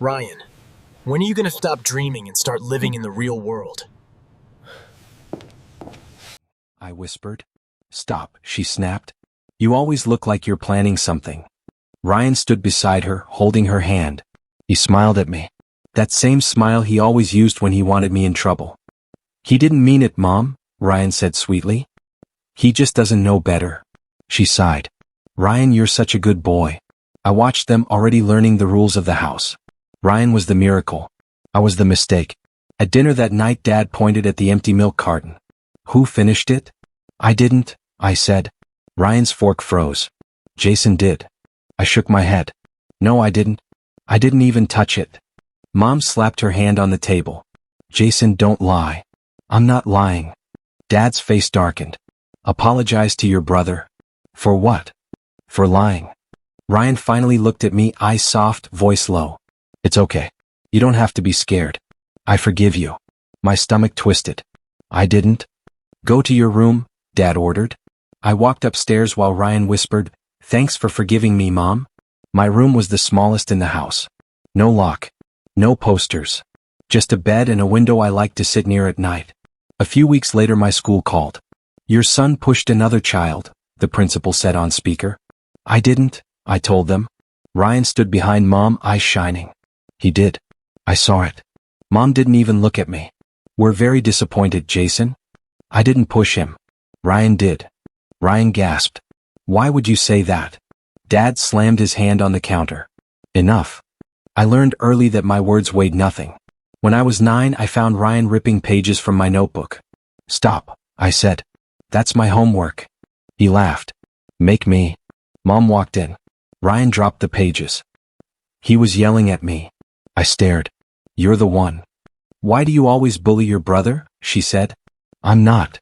Ryan, when are you gonna stop dreaming and start living in the real world? I whispered. Stop, she snapped. You always look like you're planning something. Ryan stood beside her, holding her hand. He smiled at me. That same smile he always used when he wanted me in trouble. He didn't mean it, Mom, Ryan said sweetly. He just doesn't know better. She sighed. Ryan, you're such a good boy. I watched them already learning the rules of the house. Ryan was the miracle. I was the mistake. At dinner that night, Dad pointed at the empty milk carton. Who finished it? I didn't, I said. Ryan's fork froze. Jason did. I shook my head. No, I didn't. I didn't even touch it. Mom slapped her hand on the table. Jason, don't lie. I'm not lying. Dad's face darkened. Apologize to your brother. For what? For lying. Ryan finally looked at me, eyes soft, voice low. It's okay. You don't have to be scared. I forgive you. My stomach twisted. I didn't. Go to your room, Dad ordered. I walked upstairs while Ryan whispered, Thanks for forgiving me, Mom. My room was the smallest in the house. No lock. No posters. Just a bed and a window I liked to sit near at night. A few weeks later my school called. Your son pushed another child, the principal said on speaker. I didn't, I told them. Ryan stood behind Mom, eyes shining. He did. I saw it. Mom didn't even look at me. We're very disappointed, Jason. I didn't push him. Ryan did. Ryan gasped. Why would you say that? Dad slammed his hand on the counter. Enough. I learned early that my words weighed nothing. When I was 9, I found Ryan ripping pages from my notebook. Stop, I said. That's my homework. He laughed. Make me. Mom walked in. Ryan dropped the pages. He was yelling at me. I stared. You're the one. Why do you always bully your brother? She said. I'm not.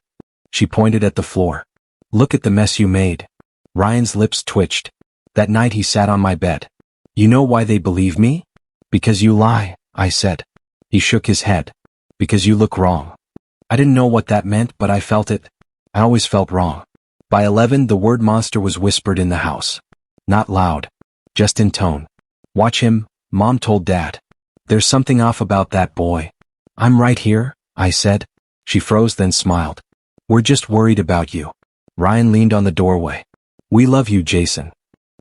She pointed at the floor. Look at the mess you made. Ryan's lips twitched. That night he sat on my bed. You know why they believe me? Because you lie, I said. He shook his head. Because you look wrong. I didn't know what that meant, but I felt it. I always felt wrong. By 11, the word monster was whispered in the house. Not loud. Just in tone. Watch him, Mom told Dad. There's something off about that boy. I'm right here, I said. She froze then smiled. We're just worried about you. Ryan leaned on the doorway. We love you, Jason.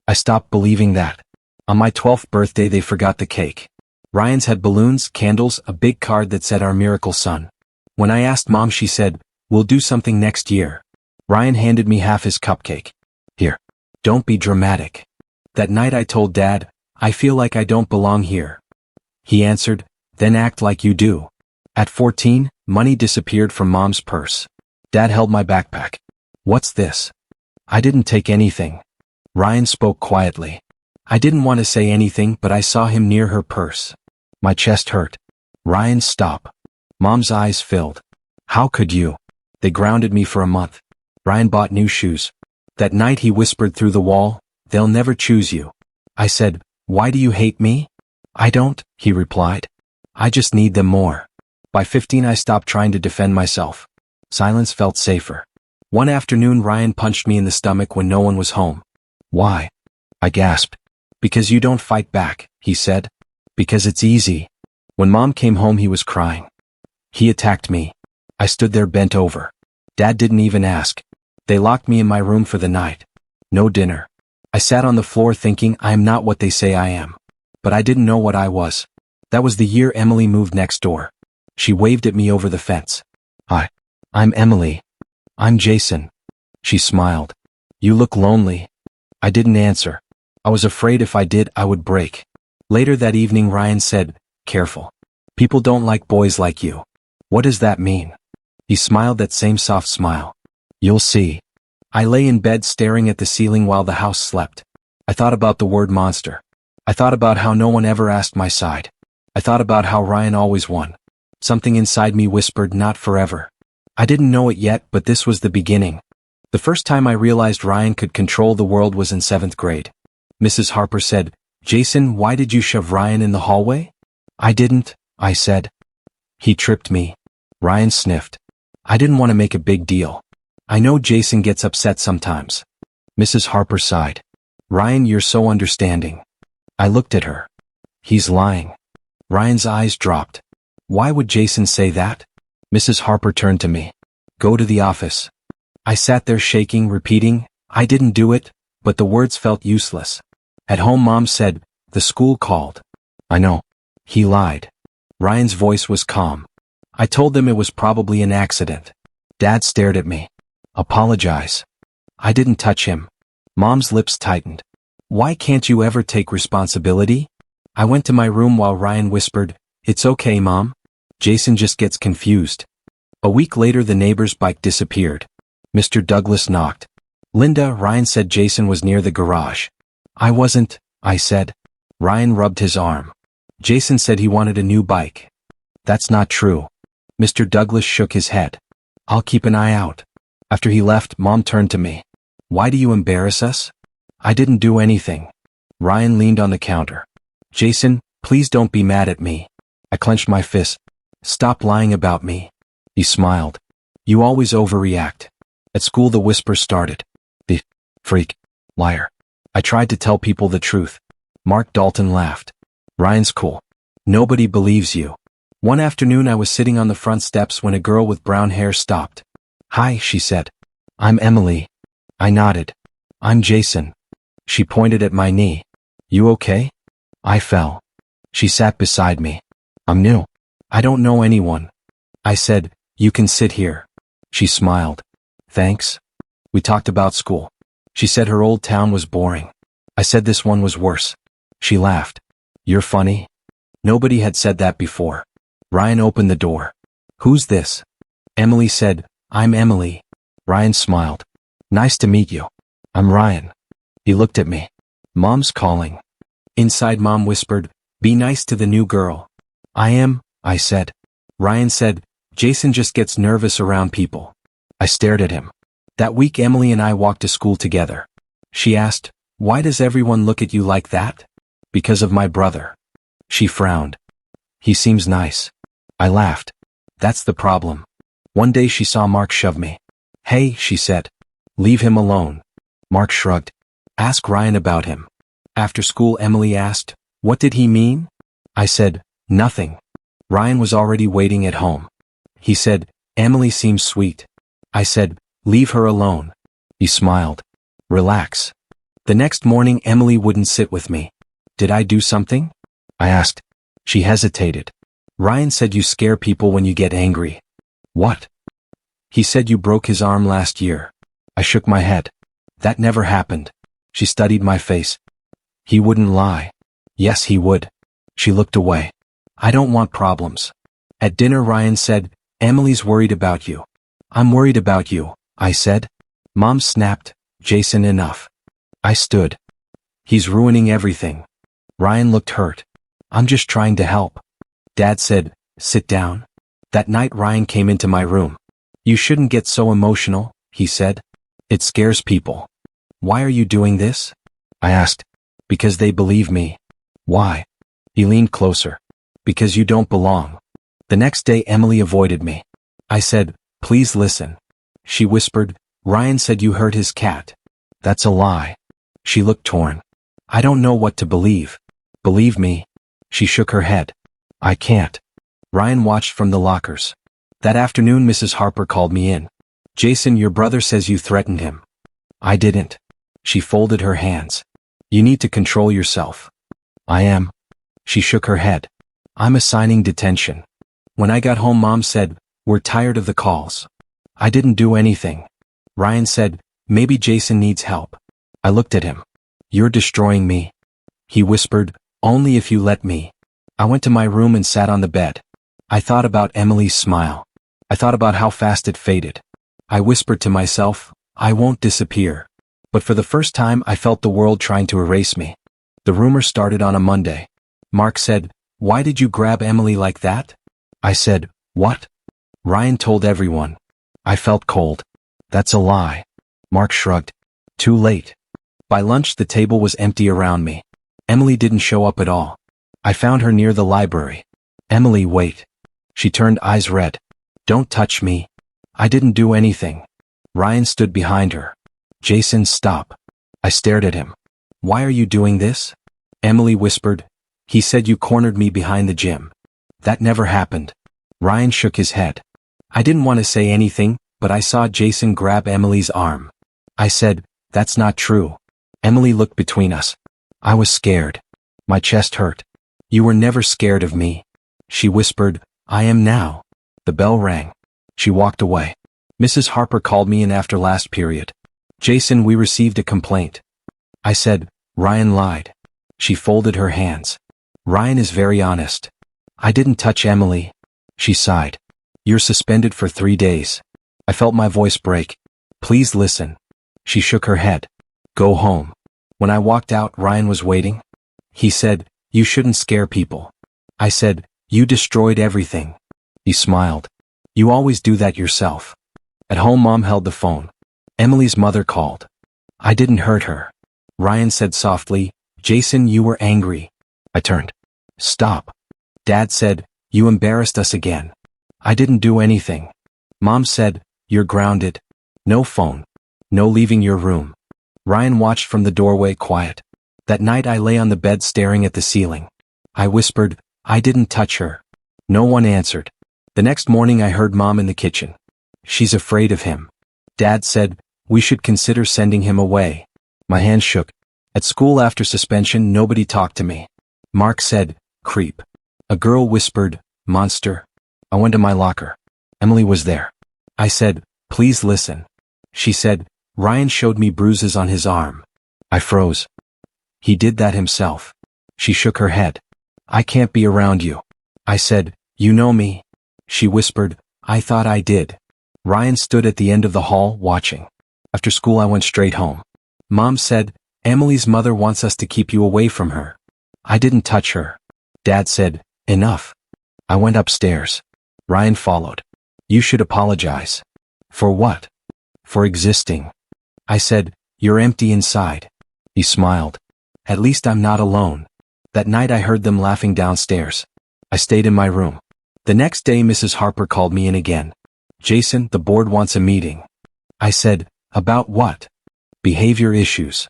I stopped believing that. On my 12th birthday they forgot the cake. Ryan's had balloons, candles, a big card that said our miracle son. When I asked Mom she said, we'll do something next year. Ryan handed me half his cupcake. Here. Don't be dramatic. That night I told Dad, I feel like I don't belong here. He answered, then act like you do. At 14, money disappeared from Mom's purse. Dad held my backpack. What's this? I didn't take anything. Ryan spoke quietly. I didn't want to say anything, but I saw him near her purse. My chest hurt. Ryan, stop. Mom's eyes filled. How could you? They grounded me for a month. Ryan bought new shoes. That night he whispered through the wall, they'll never choose you. I said, why do you hate me? I don't, he replied. I just need them more. By 15 I stopped trying to defend myself. Silence felt safer. One afternoon Ryan punched me in the stomach when no one was home. Why? I gasped. Because you don't fight back, he said. Because it's easy. When Mom came home he was crying. He attacked me. I stood there bent over. Dad didn't even ask. They locked me in my room for the night. No dinner. I sat on the floor thinking I am not what they say I am. But I didn't know what I was. That was the year Emily moved next door. She waved at me over the fence. I'm Emily. I'm Jason. She smiled. You look lonely. I didn't answer. I was afraid if I did I would break. Later that evening Ryan said, careful. People don't like boys like you. What does that mean? He smiled that same soft smile. You'll see. I lay in bed staring at the ceiling while the house slept. I thought about the word monster. I thought about how no one ever asked my side. I thought about how Ryan always won. Something inside me whispered not forever. I didn't know it yet, but this was the beginning. The first time I realized Ryan could control the world was in 7th grade. Mrs. Harper said, Jason, why did you shove Ryan in the hallway? I didn't, I said. He tripped me. Ryan sniffed. I didn't want to make a big deal. I know Jason gets upset sometimes. Mrs. Harper sighed. Ryan, you're so understanding. I looked at her. He's lying. Ryan's eyes dropped. Why would Jason say that? Mrs. Harper turned to me. Go to the office. I sat there shaking, repeating, I didn't do it, but the words felt useless. At home Mom said, the school called. I know. He lied. Ryan's voice was calm. I told them it was probably an accident. Dad stared at me. Apologize. I didn't touch him. Mom's lips tightened. Why can't you ever take responsibility? I went to my room while Ryan whispered, It's okay, Mom. Jason just gets confused. A week later the neighbor's bike disappeared. Mr. Douglas knocked. Linda, Ryan said Jason was near the garage. I wasn't, I said. Ryan rubbed his arm. Jason said he wanted a new bike. That's not true. Mr. Douglas shook his head. I'll keep an eye out. After he left, Mom turned to me. Why do you embarrass us? I didn't do anything. Ryan leaned on the counter. Jason, please don't be mad at me. I clenched my fist. Stop lying about me. He smiled. You always overreact. At school the whispers started. The freak. Liar. I tried to tell people the truth. Mark Dalton laughed. Ryan's cool. Nobody believes you. One afternoon I was sitting on the front steps when a girl with brown hair stopped. Hi, she said. I'm Emily. I nodded. I'm Jason. She pointed at my knee. You okay? I fell. She sat beside me. I'm new. I don't know anyone. I said, you can sit here. She smiled. Thanks. We talked about school. She said her old town was boring. I said this one was worse. She laughed. You're funny. Nobody had said that before. Ryan opened the door. Who's this? Emily said, I'm Emily. Ryan smiled. Nice to meet you. I'm Ryan. He looked at me. Mom's calling. Inside Mom whispered, be nice to the new girl. I am, I said. Ryan said, Jason just gets nervous around people. I stared at him. That week Emily and I walked to school together. She asked, why does everyone look at you like that? Because of my brother. She frowned. He seems nice. I laughed. That's the problem. One day she saw Mark shove me. Hey, she said. Leave him alone. Mark shrugged. Ask Ryan about him. After school Emily asked, what did he mean? I said, nothing. Ryan was already waiting at home. He said, Emily seems sweet. I said, leave her alone. He smiled. Relax. The next morning Emily wouldn't sit with me. Did I do something? I asked. She hesitated. Ryan said you scare people when you get angry. What? He said you broke his arm last year. I shook my head. That never happened. She studied my face. He wouldn't lie. Yes, he would. She looked away. I don't want problems. At dinner Ryan said, Emily's worried about you. I'm worried about you, I said. Mom snapped, Jason, enough. I stood. He's ruining everything. Ryan looked hurt. I'm just trying to help. Dad said, sit down. That night Ryan came into my room. You shouldn't get so emotional, he said. It scares people. Why are you doing this? I asked. Because they believe me. Why? He leaned closer. Because you don't belong. The next day Emily avoided me. I said, please listen. She whispered, Ryan said you hurt his cat. That's a lie. She looked torn. I don't know what to believe. Believe me. She shook her head. I can't. Ryan watched from the lockers. That afternoon Mrs. Harper called me in. Jason, your brother says you threatened him. I didn't. She folded her hands. You need to control yourself. I am. She shook her head. I'm assigning detention. When I got home Mom said, we're tired of the calls. I didn't do anything. Ryan said, maybe Jason needs help. I looked at him. You're destroying me. He whispered, only if you let me. I went to my room and sat on the bed. I thought about Emily's smile. I thought about how fast it faded. I whispered to myself, I won't disappear. But for the first time I felt the world trying to erase me. The rumor started on a Monday. Mark said, why did you grab Emily like that? I said, what? Ryan told everyone. I felt cold. That's a lie. Mark shrugged. Too late. By lunch the table was empty around me. Emily didn't show up at all. I found her near the library. Emily, wait. She turned eyes red. Don't touch me. I didn't do anything. Ryan stood behind her. Jason, stop. I stared at him. Why are you doing this? Emily whispered, He said you cornered me behind the gym. That never happened. Ryan shook his head. I didn't want to say anything, but I saw Jason grab Emily's arm. I said, that's not true. Emily looked between us. I was scared. My chest hurt. You were never scared of me. She whispered, I am now. The bell rang. She walked away. Mrs. Harper called me in after last period. Jason, we received a complaint. I said, Ryan lied. She folded her hands. Ryan is very honest. I didn't touch Emily. She sighed. You're suspended for 3 days. I felt my voice break. Please listen. She shook her head. Go home. When I walked out, Ryan was waiting. He said, you shouldn't scare people. I said, you destroyed everything. He smiled. You always do that yourself. At home, Mom held the phone. Emily's mother called. I didn't hurt her. Ryan said softly, Jason, you were angry. I turned. Stop. Dad said, you embarrassed us again. I didn't do anything. Mom said, you're grounded. No phone. No leaving your room. Ryan watched from the doorway, quiet. That night I lay on the bed staring at the ceiling. I whispered, I didn't touch her. No one answered. The next morning I heard Mom in the kitchen. She's afraid of him. Dad said, we should consider sending him away. My hand shook. At school after suspension, nobody talked to me. Mark said, creep. A girl whispered, monster. I went to my locker. Emily was there. I said, please listen. She said, Ryan showed me bruises on his arm. I froze. He did that himself. She shook her head. I can't be around you. I said, you know me. She whispered, I thought I did. Ryan stood at the end of the hall, watching. After school I went straight home. Mom said, Emily's mother wants us to keep you away from her. I didn't touch her. Dad said, enough. I went upstairs. Ryan followed. You should apologize. For what? For existing. I said, you're empty inside. He smiled. At least I'm not alone. That night I heard them laughing downstairs. I stayed in my room. The next day Mrs. Harper called me in again. Jason, the board wants a meeting. I said, about what? Behavior issues.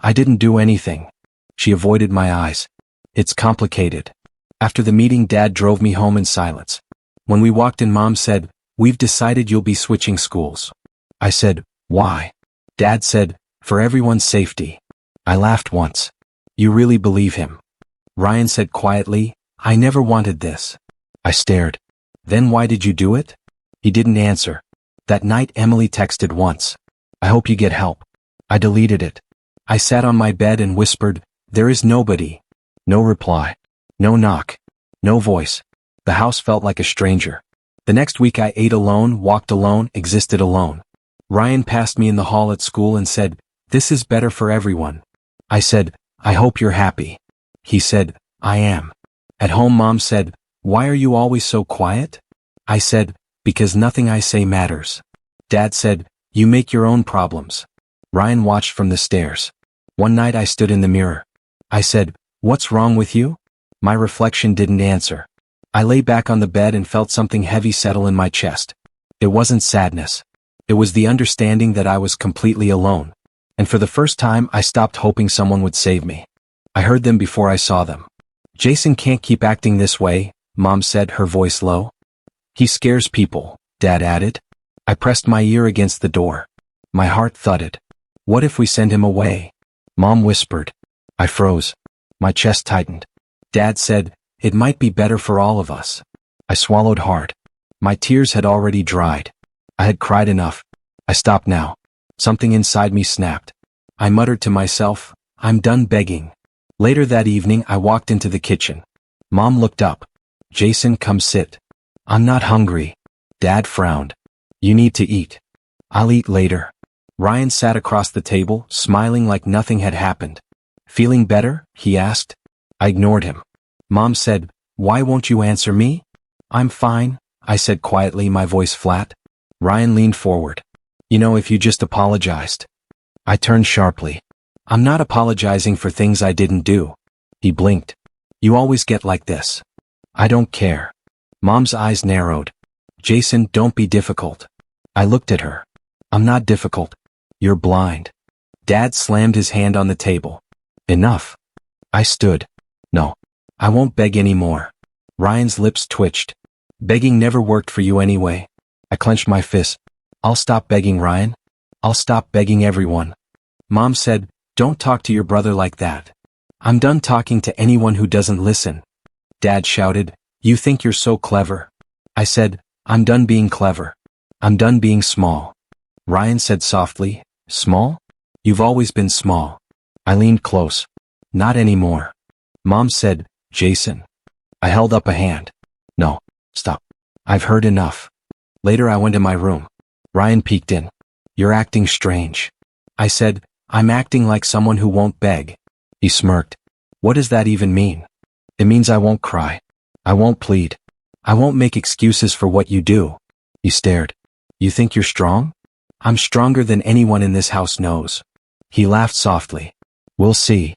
I didn't do anything. She avoided my eyes. It's complicated. After the meeting, Dad drove me home in silence. When we walked in, Mom said, we've decided you'll be switching schools. I said, why? Dad said, for everyone's safety. I laughed once. You really believe him? Ryan said quietly, I never wanted this. I stared. Then why did you do it? He didn't answer. That night Emily texted once. I hope you get help. I deleted it. I sat on my bed and whispered, there is nobody. No reply. No knock. No voice. The house felt like a stranger. The next week I ate alone, walked alone, existed alone. Ryan passed me in the hall at school and said, this is better for everyone. I said, I hope you're happy. He said, I am. At home Mom said, why are you always so quiet? I said, because nothing I say matters. Dad said, you make your own problems. Ryan watched from the stairs. One night I stood in the mirror. I said, what's wrong with you? My reflection didn't answer. I lay back on the bed and felt something heavy settle in my chest. It wasn't sadness. It was the understanding that I was completely alone. And for the first time I stopped hoping someone would save me. I heard them before I saw them. Jason can't keep acting this way, Mom said, her voice low. He scares people, Dad added. I pressed my ear against the door. My heart thudded. What if we send him away? Mom whispered. I froze. My chest tightened. Dad said, it might be better for all of us. I swallowed hard. My tears had already dried. I had cried enough. I stopped now. Something inside me snapped. I muttered to myself, I'm done begging. Later that evening I walked into the kitchen. Mom looked up. Jason, come sit. I'm not hungry. Dad frowned. You need to eat. I'll eat later. Ryan sat across the table, smiling like nothing had happened. Feeling better? He asked. I ignored him. Mom said, why won't you answer me? I'm fine, I said quietly, my voice flat. Ryan leaned forward. You know, if you just apologized. I turned sharply. I'm not apologizing for things I didn't do. He blinked. You always get like this. I don't care. Mom's eyes narrowed. Jason, don't be difficult. I looked at her. I'm not difficult. You're blind. Dad slammed his hand on the table. Enough. I stood. No. I won't beg anymore. Ryan's lips twitched. Begging never worked for you anyway. I clenched my fist. I'll stop begging, Ryan. I'll stop begging everyone. Mom said, don't talk to your brother like that. I'm done talking to anyone who doesn't listen. Dad shouted, you think you're so clever. I said, I'm done being clever. I'm done being small. Ryan said softly, small? You've always been small. I leaned close. Not anymore. Mom said, Jason. I held up a hand. No, stop. I've heard enough. Later I went in my room. Ryan peeked in. You're acting strange. I said, I'm acting like someone who won't beg. He smirked. What does that even mean? It means I won't cry. I won't plead. I won't make excuses for what you do. He stared. You think you're strong? I'm stronger than anyone in this house knows. He laughed softly. We'll see.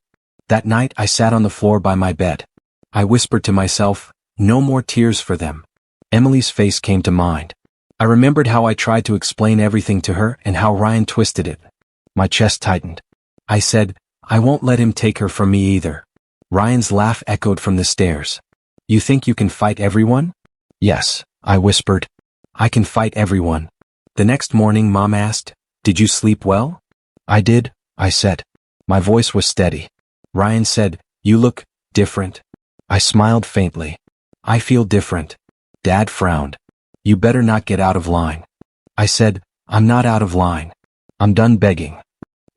That night I sat on the floor by my bed. I whispered to myself, no more tears for them. Emily's face came to mind. I remembered how I tried to explain everything to her and how Ryan twisted it. My chest tightened. I said, I won't let him take her from me either. Ryan's laugh echoed from the stairs. You think you can fight everyone? Yes, I whispered. I can fight everyone. The next morning Mom asked, did you sleep well? I did, I said. My voice was steady. Ryan said, you look different. I smiled faintly. I feel different. Dad frowned. You better not get out of line. I said, I'm not out of line. I'm done begging.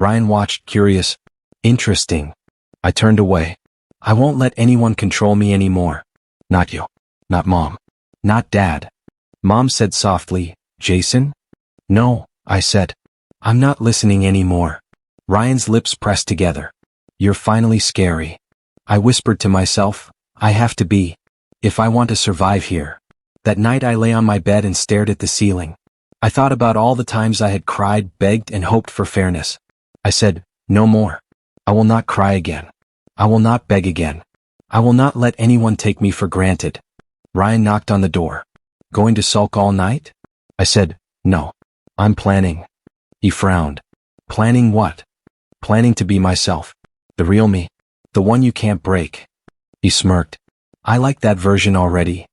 Ryan watched, curious. Interesting. I turned away. I won't let anyone control me anymore. Not you. Not Mom. Not Dad. Mom said softly, Jason? No, I said. I'm not listening anymore. Ryan's lips pressed together. You're finally scary. I whispered to myself, I have to be. If I want to survive here. That night I lay on my bed and stared at the ceiling. I thought about all the times I had cried, begged, and hoped for fairness. I said, no more. I will not cry again. I will not beg again. I will not let anyone take me for granted. Ryan knocked on the door. Going to sulk all night? I said, no. I'm planning. He frowned. Planning what? Planning to be myself. The real me. The one you can't break. He smirked. I like that version already.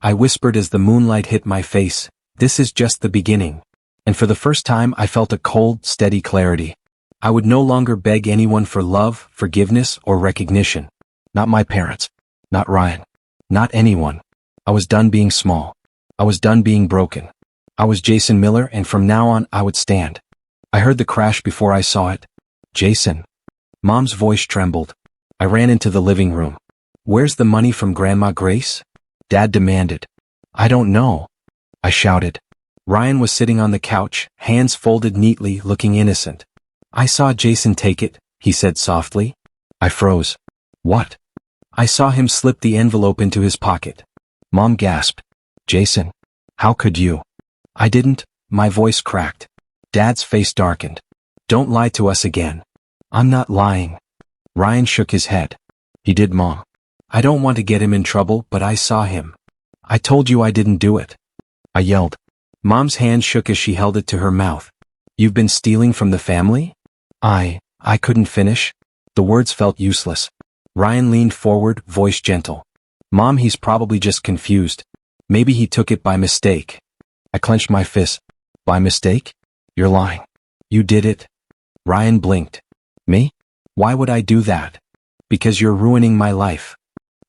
I whispered as the moonlight hit my face, this is just the beginning. And for the first time I felt a cold, steady clarity. I would no longer beg anyone for love, forgiveness, or recognition. Not my parents. Not Ryan. Not anyone. I was done being small. I was done being broken. I was Jason Miller, and from now on I would stand. I heard the crash before I saw it. Jason. Mom's voice trembled. I ran into the living room. Where's the money from Grandma Grace? Dad demanded. I don't know. I shouted. Ryan was sitting on the couch, hands folded neatly, looking innocent. I saw Jason take it, he said softly. I froze. What? I saw him slip the envelope into his pocket. Mom gasped. Jason, how could you? I didn't, my voice cracked. Dad's face darkened. Don't lie to us again. I'm not lying. Ryan shook his head. He did, Mom. I don't want to get him in trouble, but I saw him. I told you I didn't do it. I yelled. Mom's hand shook as she held it to her mouth. You've been stealing from the family? I couldn't finish. The words felt useless. Ryan leaned forward, voice gentle. Mom, he's probably just confused. Maybe he took it by mistake. I clenched my fist. By mistake? You're lying. You did it. Ryan blinked. Me? Why would I do that? Because you're ruining my life.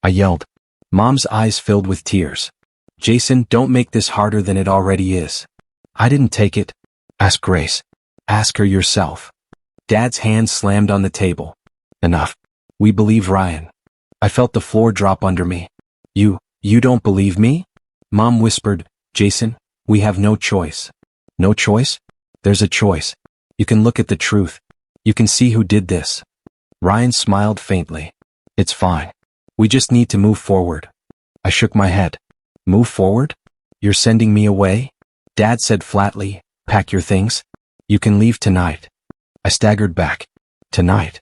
I yelled. Mom's eyes filled with tears. Jason, don't make this harder than it already is. I didn't take it. Ask Grace. Ask her yourself. Dad's hand slammed on the table. Enough. We believe Ryan. I felt the floor drop under me. You don't believe me? Mom whispered, Jason, we have no choice. No choice? There's a choice. You can look at the truth. You can see who did this. Ryan smiled faintly. It's fine. We just need to move forward. I shook my head. Move forward? You're sending me away? Dad said flatly, pack your things. You can leave tonight. I staggered back. Tonight?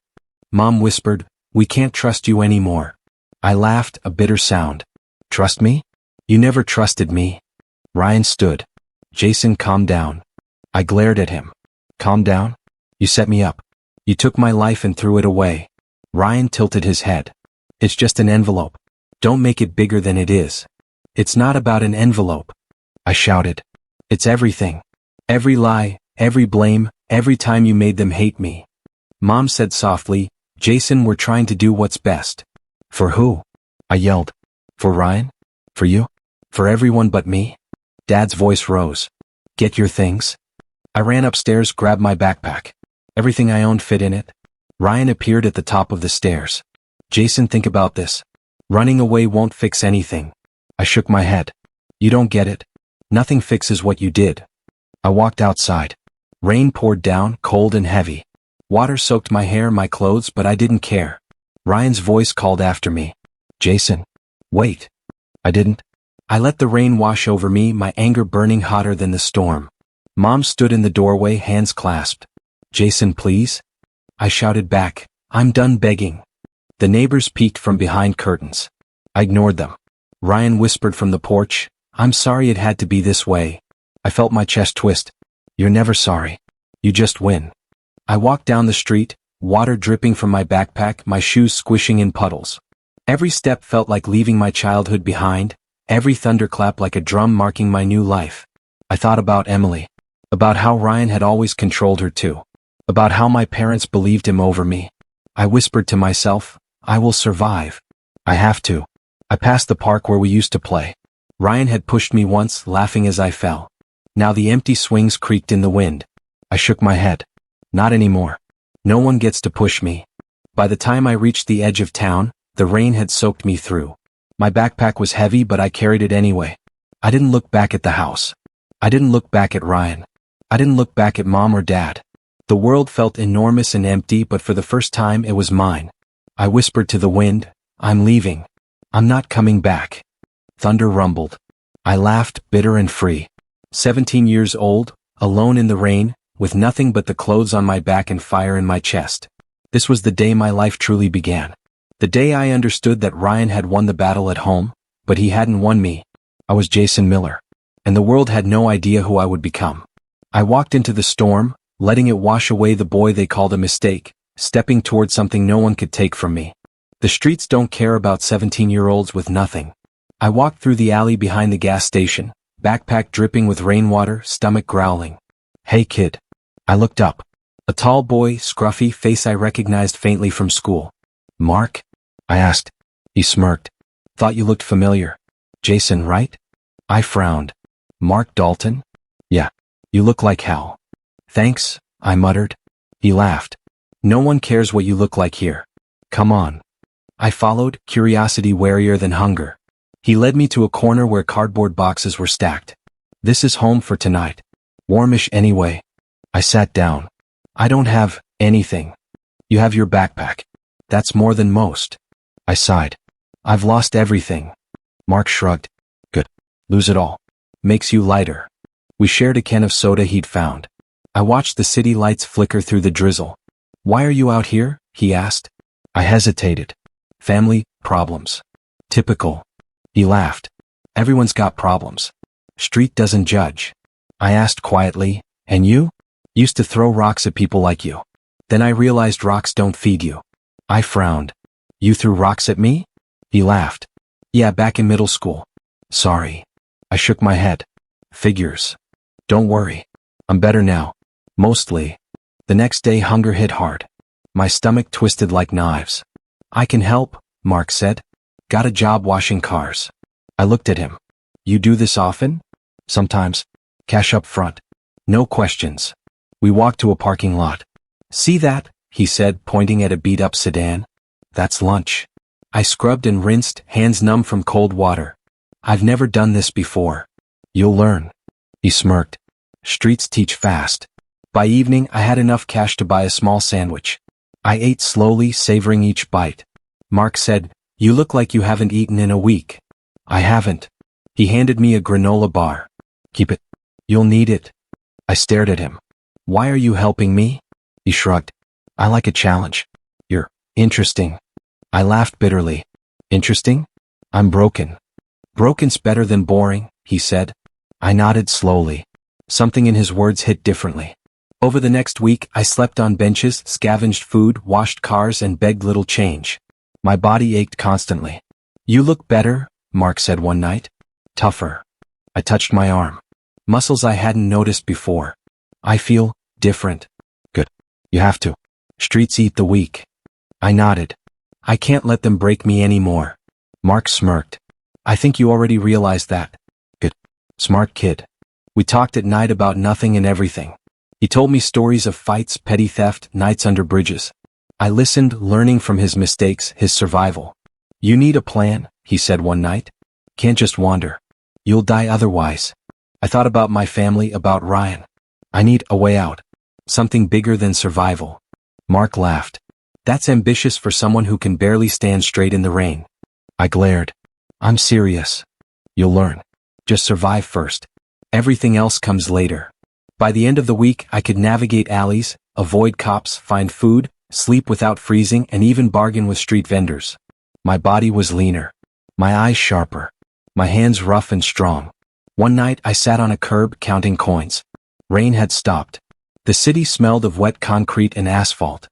Mom whispered, we can't trust you anymore. I laughed, a bitter sound. Trust me? You never trusted me. Ryan stood. Jason, calm down. I glared at him. Calm down? You set me up. You took my life and threw it away. Ryan tilted his head. It's just an envelope. Don't make it bigger than it is. It's not about an envelope. I shouted. It's everything. Every lie, every blame, every time you made them hate me. Mom said softly, Jason, we're trying to do what's best. For who? I yelled. For Ryan? For you? For everyone but me? Dad's voice rose. Get your things? I ran upstairs, grabbed my backpack. Everything I owned fit in it. Ryan appeared at the top of the stairs. Jason, think about this. Running away won't fix anything. I shook my head. You don't get it. Nothing fixes what you did. I walked outside. Rain poured down, cold and heavy. Water soaked my hair, my clothes, but I didn't care. Ryan's voice called after me. Jason. Wait. I didn't. I let the rain wash over me, my anger burning hotter than the storm. Mom stood in the doorway, hands clasped. Jason, please? I shouted back. I'm done begging. The neighbors peeked from behind curtains. I ignored them. Ryan whispered from the porch, I'm sorry it had to be this way. I felt my chest twist. You're never sorry. You just win. I walked down the street, water dripping from my backpack, my shoes squishing in puddles. Every step felt like leaving my childhood behind, every thunderclap like a drum marking my new life. I thought about Emily. About how Ryan had always controlled her too. About how my parents believed him over me. I whispered to myself, I will survive. I have to. I passed the park where we used to play. Ryan had pushed me once, laughing as I fell. Now the empty swings creaked in the wind. I shook my head. Not anymore. No one gets to push me. By the time I reached the edge of town, the rain had soaked me through. My backpack was heavy, but I carried it anyway. I didn't look back at the house. I didn't look back at Ryan. I didn't look back at Mom or Dad. The world felt enormous and empty, but for the first time it was mine. I whispered to the wind, I'm leaving. I'm not coming back. Thunder rumbled. I laughed, bitter and free. 17 years old, alone in the rain, with nothing but the clothes on my back and fire in my chest. This was the day my life truly began. The day I understood that Ryan had won the battle at home, but he hadn't won me. I was Jason Miller. And the world had no idea who I would become. I walked into the storm, letting it wash away the boy they called a mistake, stepping toward something no one could take from me. The streets don't care about 17-year-olds with nothing. I walked through the alley behind the gas station, backpack dripping with rainwater, stomach growling. Hey kid. I looked up. A tall boy, scruffy face I recognized faintly from school. Mark? I asked. He smirked. Thought you looked familiar. Jason, right? I frowned. Mark Dalton? Yeah. You look like hell. Thanks, I muttered. He laughed. No one cares what you look like here. Come on. I followed, curiosity warier than hunger. He led me to a corner where cardboard boxes were stacked. This is home for tonight. Warmish anyway. I sat down. I don't have anything. You have your backpack. That's more than most. I sighed. I've lost everything. Mark shrugged. Good. Lose it all. Makes you lighter. We shared a can of soda he'd found. I watched the city lights flicker through the drizzle. Why are you out here? He asked. I hesitated. Family problems. Typical. He laughed. Everyone's got problems. Street doesn't judge. I asked quietly, and you? Used to throw rocks at people like you. Then I realized rocks don't feed you. I frowned. You threw rocks at me? He laughed. Yeah, back in middle school. Sorry. I shook my head. Figures. Don't worry. I'm better now. Mostly. The next day hunger hit hard. My stomach twisted like knives. I can help, Mark said. Got a job washing cars. I looked at him. You do this often? Sometimes. Cash up front. No questions. We walked to a parking lot. See that? He said, pointing at a beat-up sedan. That's lunch. I scrubbed and rinsed, hands numb from cold water. I've never done this before. You'll learn. He smirked. Streets teach fast. By evening, I had enough cash to buy a small sandwich. I ate slowly, savoring each bite. Mark said, You look like you haven't eaten in a week. I haven't. He handed me a granola bar. Keep it. You'll need it. I stared at him. Why are you helping me? He shrugged. I like a challenge. You're interesting. I laughed bitterly. Interesting? I'm broken. Broken's better than boring, he said. I nodded slowly. Something in his words hit differently. Over the next week, I slept on benches, scavenged food, washed cars, and begged little change. My body ached constantly. You look better, Mark said one night. Tougher. I touched my arm. Muscles I hadn't noticed before. I feel different. Good. You have to. Streets eat the weak. I nodded. I can't let them break me anymore. Mark smirked. I think you already realized that. Good. Smart kid. We talked at night about nothing and everything. He told me stories of fights, petty theft, nights under bridges. I listened, learning from his mistakes, his survival. You need a plan, he said one night. Can't just wander. You'll die otherwise. I thought about my family, about Ryan. I need a way out. Something bigger than survival. Mark laughed. That's ambitious for someone who can barely stand straight in the rain. I glared. I'm serious. You'll learn. Just survive first. Everything else comes later. By the end of the week, I could navigate alleys, avoid cops, find food, sleep without freezing, and even bargain with street vendors. My body was leaner. My eyes sharper. My hands rough and strong. One night, I sat on a curb counting coins. Rain had stopped. The city smelled of wet concrete and asphalt.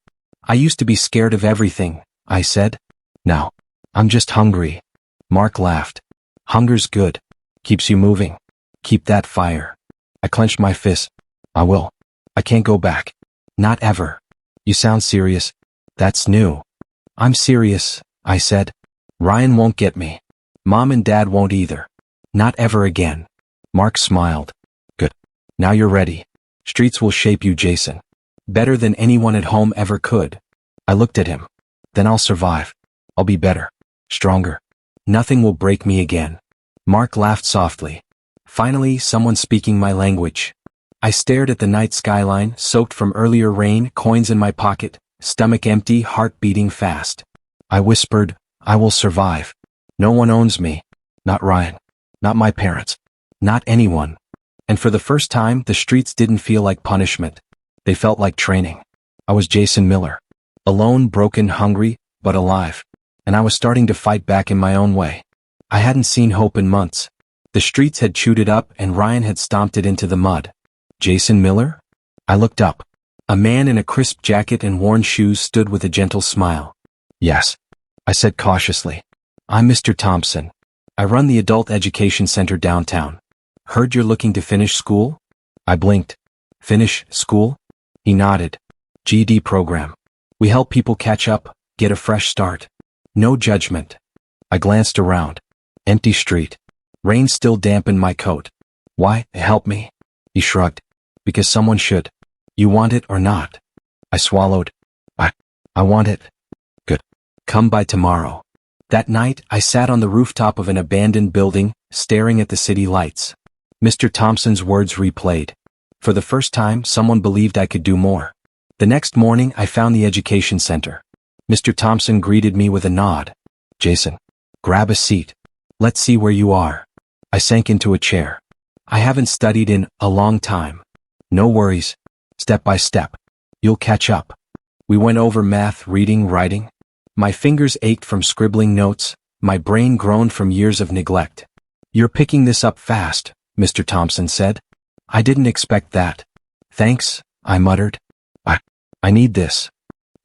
I used to be scared of everything, I said. Now, I'm just hungry. Mark laughed. Hunger's good. Keeps you moving. Keep that fire. I clenched my fist. I will. I can't go back. Not ever. You sound serious. That's new. I'm serious, I said. Ryan won't get me. Mom and Dad won't either. Not ever again. Mark smiled. Good. Now you're ready. Streets will shape you, Jason. Better than anyone at home ever could. I looked at him. Then I'll survive. I'll be better. Stronger. Nothing will break me again. Mark laughed softly. Finally, someone speaking my language. I stared at the night skyline, soaked from earlier rain, coins in my pocket, stomach empty, heart beating fast. I whispered, I will survive. No one owns me. Not Ryan. Not my parents. Not anyone. And for the first time, the streets didn't feel like punishment. They felt like training. I was Jason Miller. Alone, broken, hungry, but alive. And I was starting to fight back in my own way. I hadn't seen hope in months. The streets had chewed it up and Ryan had stomped it into the mud. Jason Miller? I looked up. A man in a crisp jacket and worn shoes stood with a gentle smile. Yes, I said cautiously. I'm Mr. Thompson. I run the adult education center downtown. Heard you're looking to finish school? I blinked. Finish school? He nodded. GED program. We help people catch up, get a fresh start. No judgment. I glanced around. Empty street. Rain still dampened my coat. Why, help me? He shrugged. Because someone should. You want it or not? I swallowed. I want it. Good. Come by tomorrow. That night, I sat on the rooftop of an abandoned building, staring at the city lights. Mr. Thompson's words replayed. For the first time, someone believed I could do more. The next morning, I found the education center. Mr. Thompson greeted me with a nod. Jason, grab a seat. Let's see where you are. I sank into a chair. I haven't studied in a long time. No worries. Step by step. You'll catch up. We went over math, reading, writing. My fingers ached from scribbling notes. My brain groaned from years of neglect. You're picking this up fast, Mr. Thompson said. I didn't expect that. Thanks, I muttered. I need this.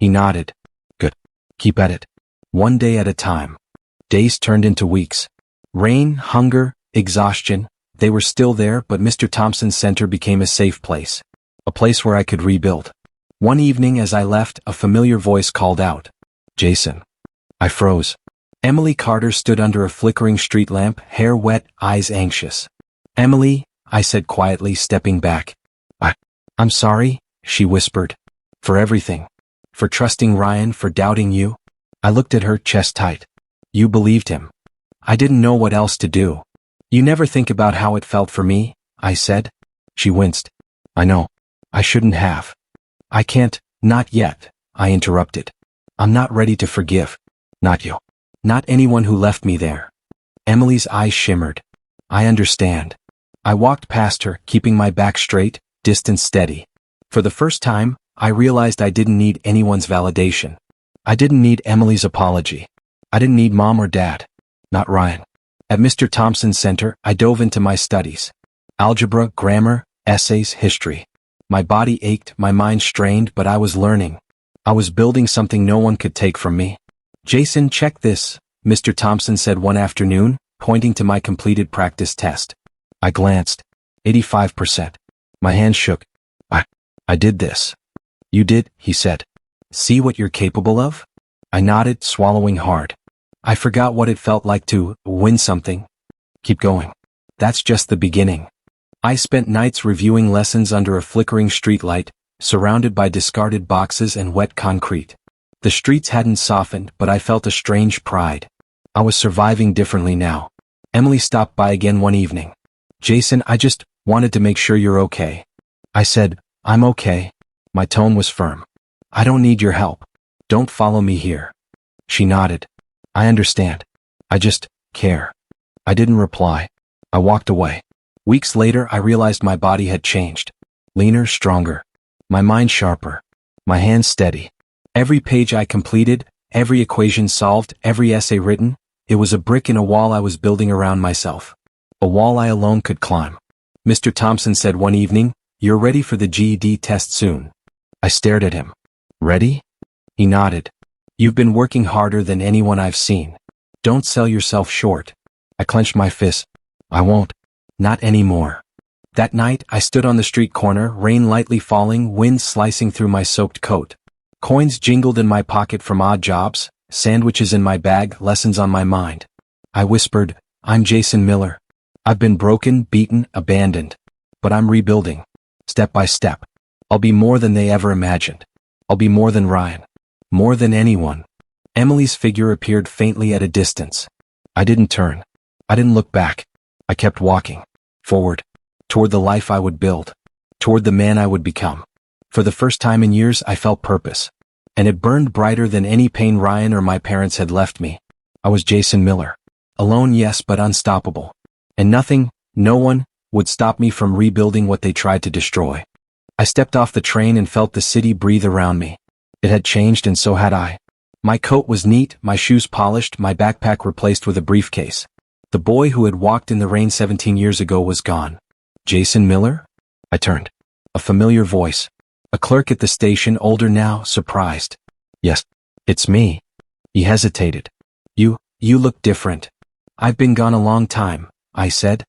He nodded. Good. Keep at it. One day at a time. Days turned into weeks. Rain, hunger, exhaustion, they were still there, but Mr. Thompson's center became a safe place. A place where I could rebuild. One evening as I left, a familiar voice called out. Jason. I froze. Emily Carter stood under a flickering street lamp, hair wet, eyes anxious. Emily, I said quietly, stepping back. I'm sorry, she whispered. For everything. For trusting Ryan, for doubting you. I looked at her, chest tight. You believed him. I didn't know what else to do. You never think about how it felt for me, I said. She winced. I know. I shouldn't have. I can't, not yet, I interrupted. I'm not ready to forgive. Not you. Not anyone who left me there. Emily's eyes shimmered. I understand. I walked past her, keeping my back straight, distance steady. For the first time, I realized I didn't need anyone's validation. I didn't need Emily's apology. I didn't need Mom or Dad. Not Ryan. At Mr. Thompson's center, I dove into my studies. Algebra, grammar, essays, history. My body ached, my mind strained, but I was learning. I was building something no one could take from me. Jason, check this, Mr. Thompson said one afternoon, pointing to my completed practice test. I glanced. 85%. My hand shook. I did this. You did, he said. See what you're capable of? I nodded, swallowing hard. I forgot what it felt like to win something. Keep going. That's just the beginning. I spent nights reviewing lessons under a flickering streetlight, surrounded by discarded boxes and wet concrete. The streets hadn't softened, but I felt a strange pride. I was surviving differently now. Emily stopped by again one evening. Jason, I just wanted to make sure you're okay. I said, I'm okay. My tone was firm. I don't need your help. Don't follow me here. She nodded. I understand. I just care. I didn't reply. I walked away. Weeks later, I realized my body had changed. Leaner, stronger. My mind sharper. My hands steady. Every page I completed, every equation solved, every essay written, it was a brick in a wall I was building around myself. A wall I alone could climb. Mr. Thompson said one evening, "You're ready for the GED test soon." I stared at him. Ready? He nodded. You've been working harder than anyone I've seen. Don't sell yourself short. I clenched my fist. I won't. Not anymore. That night, I stood on the street corner, rain lightly falling, wind slicing through my soaked coat. Coins jingled in my pocket from odd jobs, sandwiches in my bag, lessons on my mind. I whispered, I'm Jason Miller. I've been broken, beaten, abandoned. But I'm rebuilding. Step by step. I'll be more than they ever imagined. I'll be more than Ryan. More than anyone. Emily's figure appeared faintly at a distance. I didn't turn. I didn't look back. I kept walking. Forward. Toward the life I would build. Toward the man I would become. For the first time in years, I felt purpose. And it burned brighter than any pain Ryan or my parents had left me. I was Jason Miller. Alone, yes, but unstoppable. And nothing, no one, would stop me from rebuilding what they tried to destroy. I stepped off the train and felt the city breathe around me. It had changed and so had I. My coat was neat, my shoes polished, my backpack replaced with a briefcase. The boy who had walked in the rain 17 years ago was gone. Jason Miller? I turned. A familiar voice. A clerk at the station, older now, surprised. Yes, it's me. He hesitated. You look different. I've been gone a long time, I said.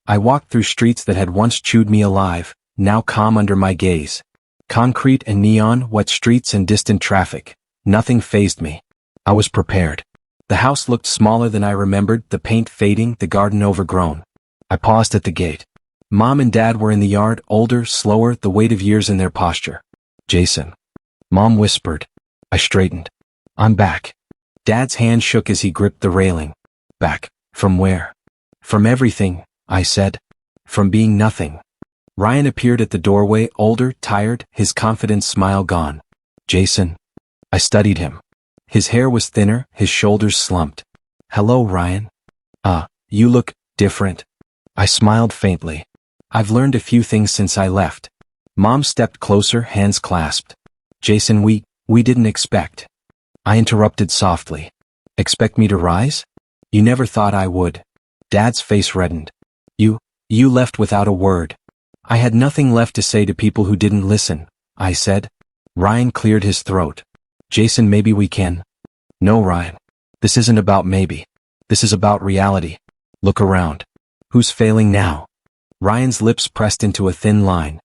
I walked through streets that had once chewed me alive, now calm under my gaze. Concrete and neon, wet streets and distant traffic. Nothing fazed me. I was prepared. The house looked smaller than I remembered, the paint fading, the garden overgrown. I paused at the gate. Mom and Dad were in the yard, older, slower, the weight of years in their posture. Jason. Mom whispered. I straightened. I'm back. Dad's hand shook as he gripped the railing. Back. From where? From everything, I said. From being nothing. Ryan appeared at the doorway, older, tired, his confident smile gone. Jason. I studied him. His hair was thinner, his shoulders slumped. Hello, Ryan. You look different. I smiled faintly. I've learned a few things since I left. Mom stepped closer, hands clasped. Jason, we didn't expect. I interrupted softly. Expect me to rise? You never thought I would. Dad's face reddened. You left without a word. I had nothing left to say to people who didn't listen, I said. Ryan cleared his throat. Jason, maybe we can. No, Ryan. This isn't about maybe. This is about reality. Look around. Who's failing now? Ryan's lips pressed into a thin line.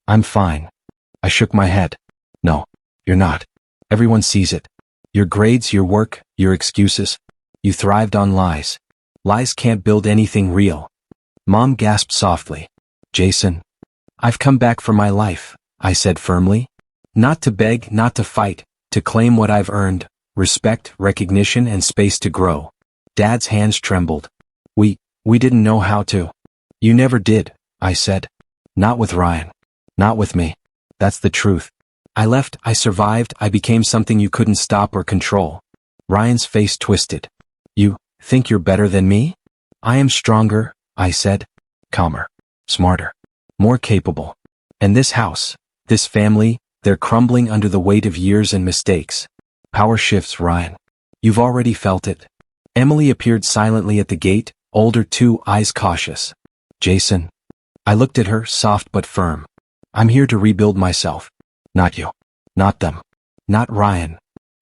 I'm fine. I shook my head. No, you're not. Everyone sees it. Your grades, your work, your excuses. You thrived on lies. Lies can't build anything real. Mom gasped softly. Jason. I've come back for my life, I said firmly. Not to beg, not to fight, to claim what I've earned, respect, recognition, and space to grow. Dad's hands trembled. We didn't know how to. You never did, I said. Not with Ryan. Not with me. That's the truth. I left, I survived, I became something you couldn't stop or control. Ryan's face twisted. You think you're better than me? I am stronger, I said. Calmer. Smarter. More capable. And this house, this family, they're crumbling under the weight of years and mistakes. Power shifts, Ryan. You've already felt it. Emily appeared silently at the gate, older too, eyes cautious. Jason. I looked at her, soft but firm. I'm here to rebuild myself. Not you. Not them. Not Ryan.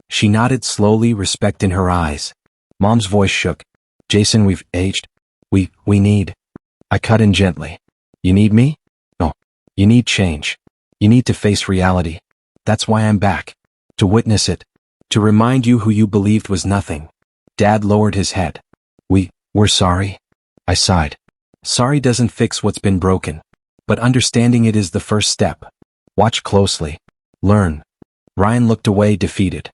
She nodded slowly, respect in her eyes. Mom's voice shook. Jason, we've aged. We need. I cut in gently. You need me? No. You need change. You need to face reality. That's why I'm back. To witness it. To remind you who you believed was nothing. Dad lowered his head. We're sorry. I sighed. Sorry doesn't fix what's been broken. But understanding it is the first step. Watch closely. Learn. Ryan looked away, defeated.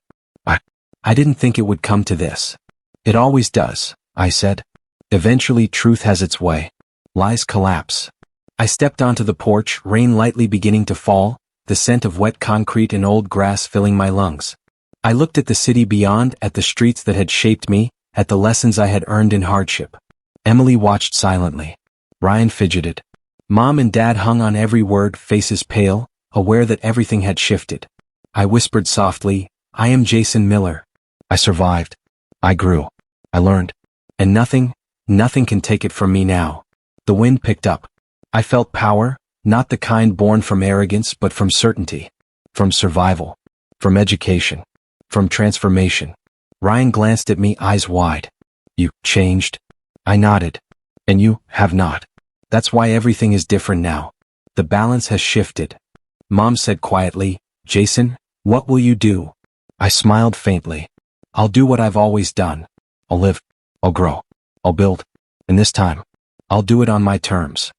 I didn't think it would come to this. It always does, I said. Eventually truth has its way. Lies collapse. I stepped onto the porch, rain lightly beginning to fall, the scent of wet concrete and old grass filling my lungs. I looked at the city beyond, at the streets that had shaped me, at the lessons I had earned in hardship. Emily watched silently. Ryan fidgeted. Mom and Dad hung on every word, faces pale, aware that everything had shifted. I whispered softly, I am Jason Miller. I survived. I grew. I learned. And nothing can take it from me now. The wind picked up. I felt power, not the kind born from arrogance but from certainty. From survival. From education. From transformation. Ryan glanced at me, eyes wide. You changed? I nodded. And you have not. That's why everything is different now. The balance has shifted. Mom said quietly, Jason, what will you do? I smiled faintly. I'll do what I've always done. I'll live. I'll grow. I'll build. And this time, I'll do it on my terms.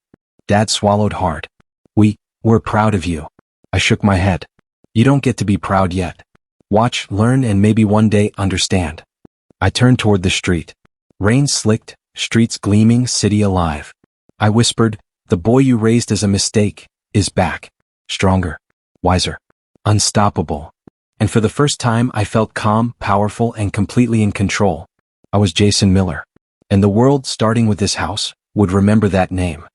Dad swallowed hard. We're proud of you. I shook my head. You don't get to be proud yet. Watch, learn, and maybe one day understand. I turned toward the street. Rain slicked, streets gleaming, city alive. I whispered, the boy you raised as a mistake is back. Stronger. Wiser. Unstoppable. And for the first time I felt calm, powerful, and completely in control. I was Jason Miller. And the world, starting with this house, would remember that name.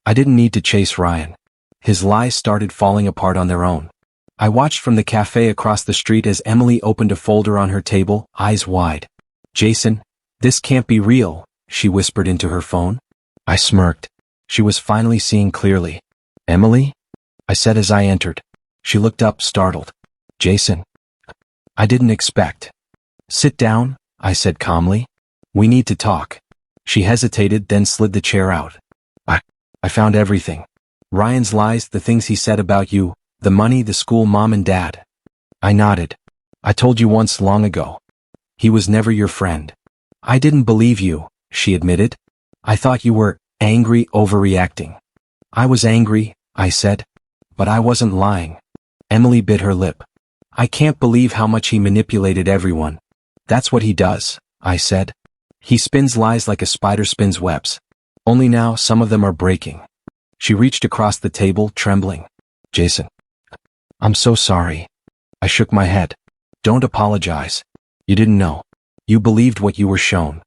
I didn't need to chase Ryan. His lies started falling apart on their own. I watched from the cafe across the street as Emily opened a folder on her table, eyes wide. Jason, this can't be real, she whispered into her phone. I smirked. She was finally seeing clearly. Emily? I said as I entered. She looked up, startled. Jason. I didn't expect. Sit down, I said calmly. We need to talk. She hesitated, then slid the chair out. I found everything. Ryan's lies, the things he said about you, the money, the school, Mom and Dad. I nodded. I told you once long ago. He was never your friend. I didn't believe you, she admitted. I thought you were angry, overreacting. I was angry, I said. But I wasn't lying. Emily bit her lip. I can't believe how much he manipulated everyone. That's what he does, I said. He spins lies like a spider spins webs. Only now some of them are breaking. She reached across the table, trembling. Jason. I'm so sorry. I shook my head. Don't apologize. You didn't know. You believed what you were shown.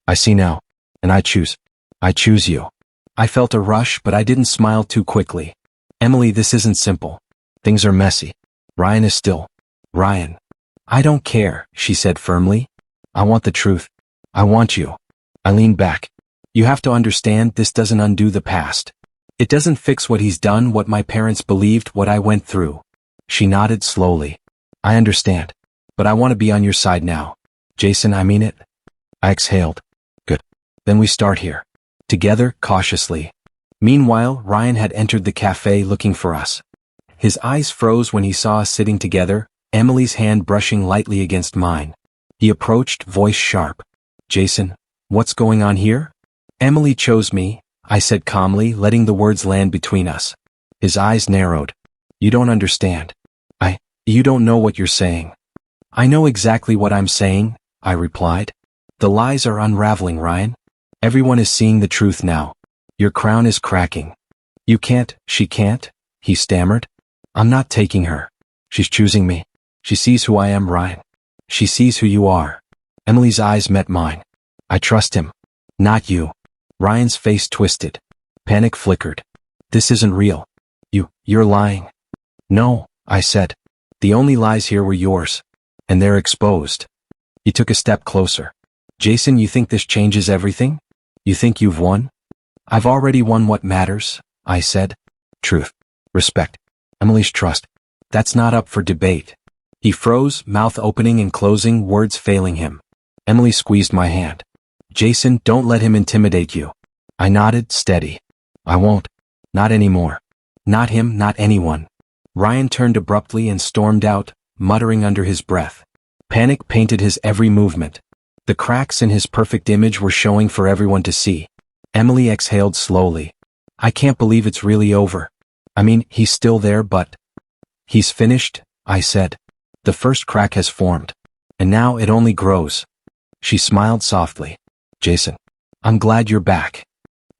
I see now. And I choose you. I felt a rush, but I didn't smile too quickly. Emily, this isn't simple. Things are messy. Ryan is still Ryan. I don't care, she said firmly. I want the truth. I want you. I leaned back. You have to understand, this doesn't undo the past. It doesn't fix what he's done, what my parents believed, what I went through. She nodded slowly. I understand. But I want to be on your side now. Jason, I mean it. I exhaled. Good. Then we start here. Together, cautiously. Meanwhile, Ryan had entered the cafe looking for us. His eyes froze when he saw us sitting together, Emily's hand brushing lightly against mine. He approached, voice sharp. Jason, what's going on here? Emily chose me, I said calmly, letting the words land between us. His eyes narrowed. You don't understand. You don't know what you're saying. I know exactly what I'm saying, I replied. The lies are unraveling, Ryan. Everyone is seeing the truth now. Your crown is cracking. You can't, she can't, he stammered. I'm not taking her. She's choosing me. She sees who I am, Ryan. She sees who you are. Emily's eyes met mine. I trust him. Not you. Ryan's face twisted. Panic flickered. This isn't real. You're lying. No, I said. The only lies here were yours. And they're exposed. He took a step closer. Jason, you think this changes everything? You think you've won? I've already won what matters, I said. Truth. Respect. Emily's trust. That's not up for debate. He froze, mouth opening and closing, words failing him. Emily squeezed my hand. Jason, don't let him intimidate you. I nodded, steady. I won't. Not anymore. Not him, not anyone. Ryan turned abruptly and stormed out, muttering under his breath. Panic painted his every movement. The cracks in his perfect image were showing for everyone to see. Emily exhaled slowly. I can't believe it's really over. I mean, he's still there, but... He's finished, I said. The first crack has formed. And now it only grows. She smiled softly. Jason, I'm glad you're back.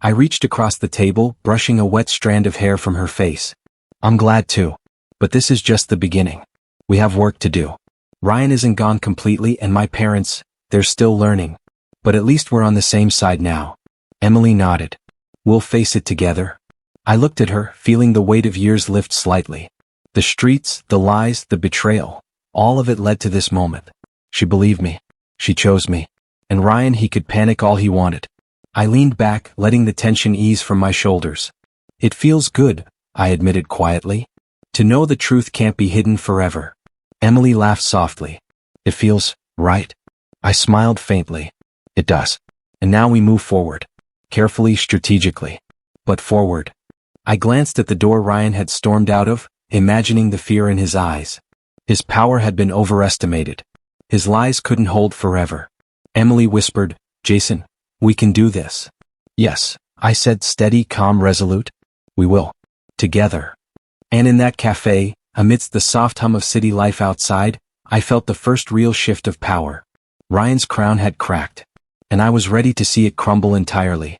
I reached across the table, brushing a wet strand of hair from her face. I'm glad too. But this is just the beginning. We have work to do. Ryan isn't gone completely, and my parents, they're still learning. But at least we're on the same side now. Emily nodded. We'll face it together. I looked at her, feeling the weight of years lift slightly. The streets, the lies, the betrayal, all of it led to this moment. She believed me. She chose me. And Ryan, he could panic all he wanted. I leaned back, letting the tension ease from my shoulders. It feels good, I admitted quietly. To know the truth can't be hidden forever. Emily laughed softly. It feels right. I smiled faintly. It does. And now we move forward. Carefully, strategically. But forward. I glanced at the door Ryan had stormed out of, imagining the fear in his eyes. His power had been overestimated. His lies couldn't hold forever. Emily whispered, Jason, we can do this. Yes, I said, steady, calm, resolute. We will. Together. And in that cafe, amidst the soft hum of city life outside, I felt the first real shift of power. Ryan's crown had cracked. And I was ready to see it crumble entirely.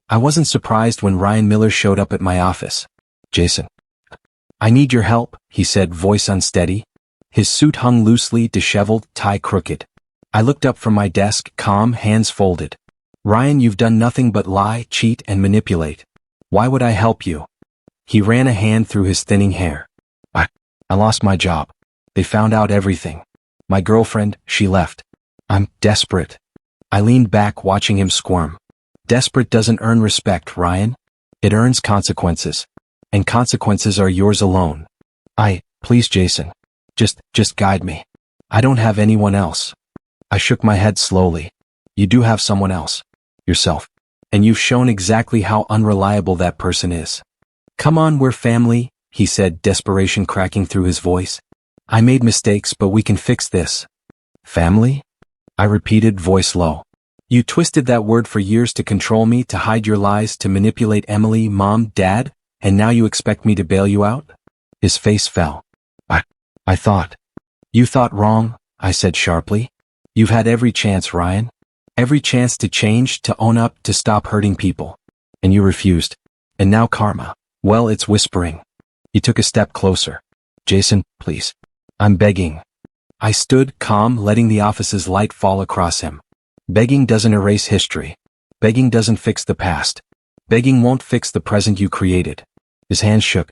I wasn't surprised when Ryan Miller showed up at my office. Jason. I need your help, he said, voice unsteady. His suit hung loosely, disheveled, tie crooked. I looked up from my desk, calm, hands folded. Ryan, you've done nothing but lie, cheat, and manipulate. Why would I help you? He ran a hand through his thinning hair. I lost my job. They found out everything. My girlfriend, she left. I'm desperate. I leaned back, watching him squirm. Desperate doesn't earn respect, Ryan. It earns consequences. And consequences are yours alone. Please, Jason. Just guide me. I don't have anyone else. I shook my head slowly. You do have someone else. Yourself. And you've shown exactly how unreliable that person is. Come on, we're family, he said, desperation cracking through his voice. I made mistakes, but we can fix this. Family? I repeated, voice low. You twisted that word for years to control me, to hide your lies, to manipulate Emily, Mom, Dad, and now you expect me to bail you out? His face fell. I thought. You thought wrong, I said sharply. You've had every chance, Ryan. Every chance to change, to own up, to stop hurting people. And you refused. And now karma. Well, it's whispering. He took a step closer. Jason, please. I'm begging. I stood, calm, letting the office's light fall across him. Begging doesn't erase history. Begging doesn't fix the past. Begging won't fix the present you created. His hands shook.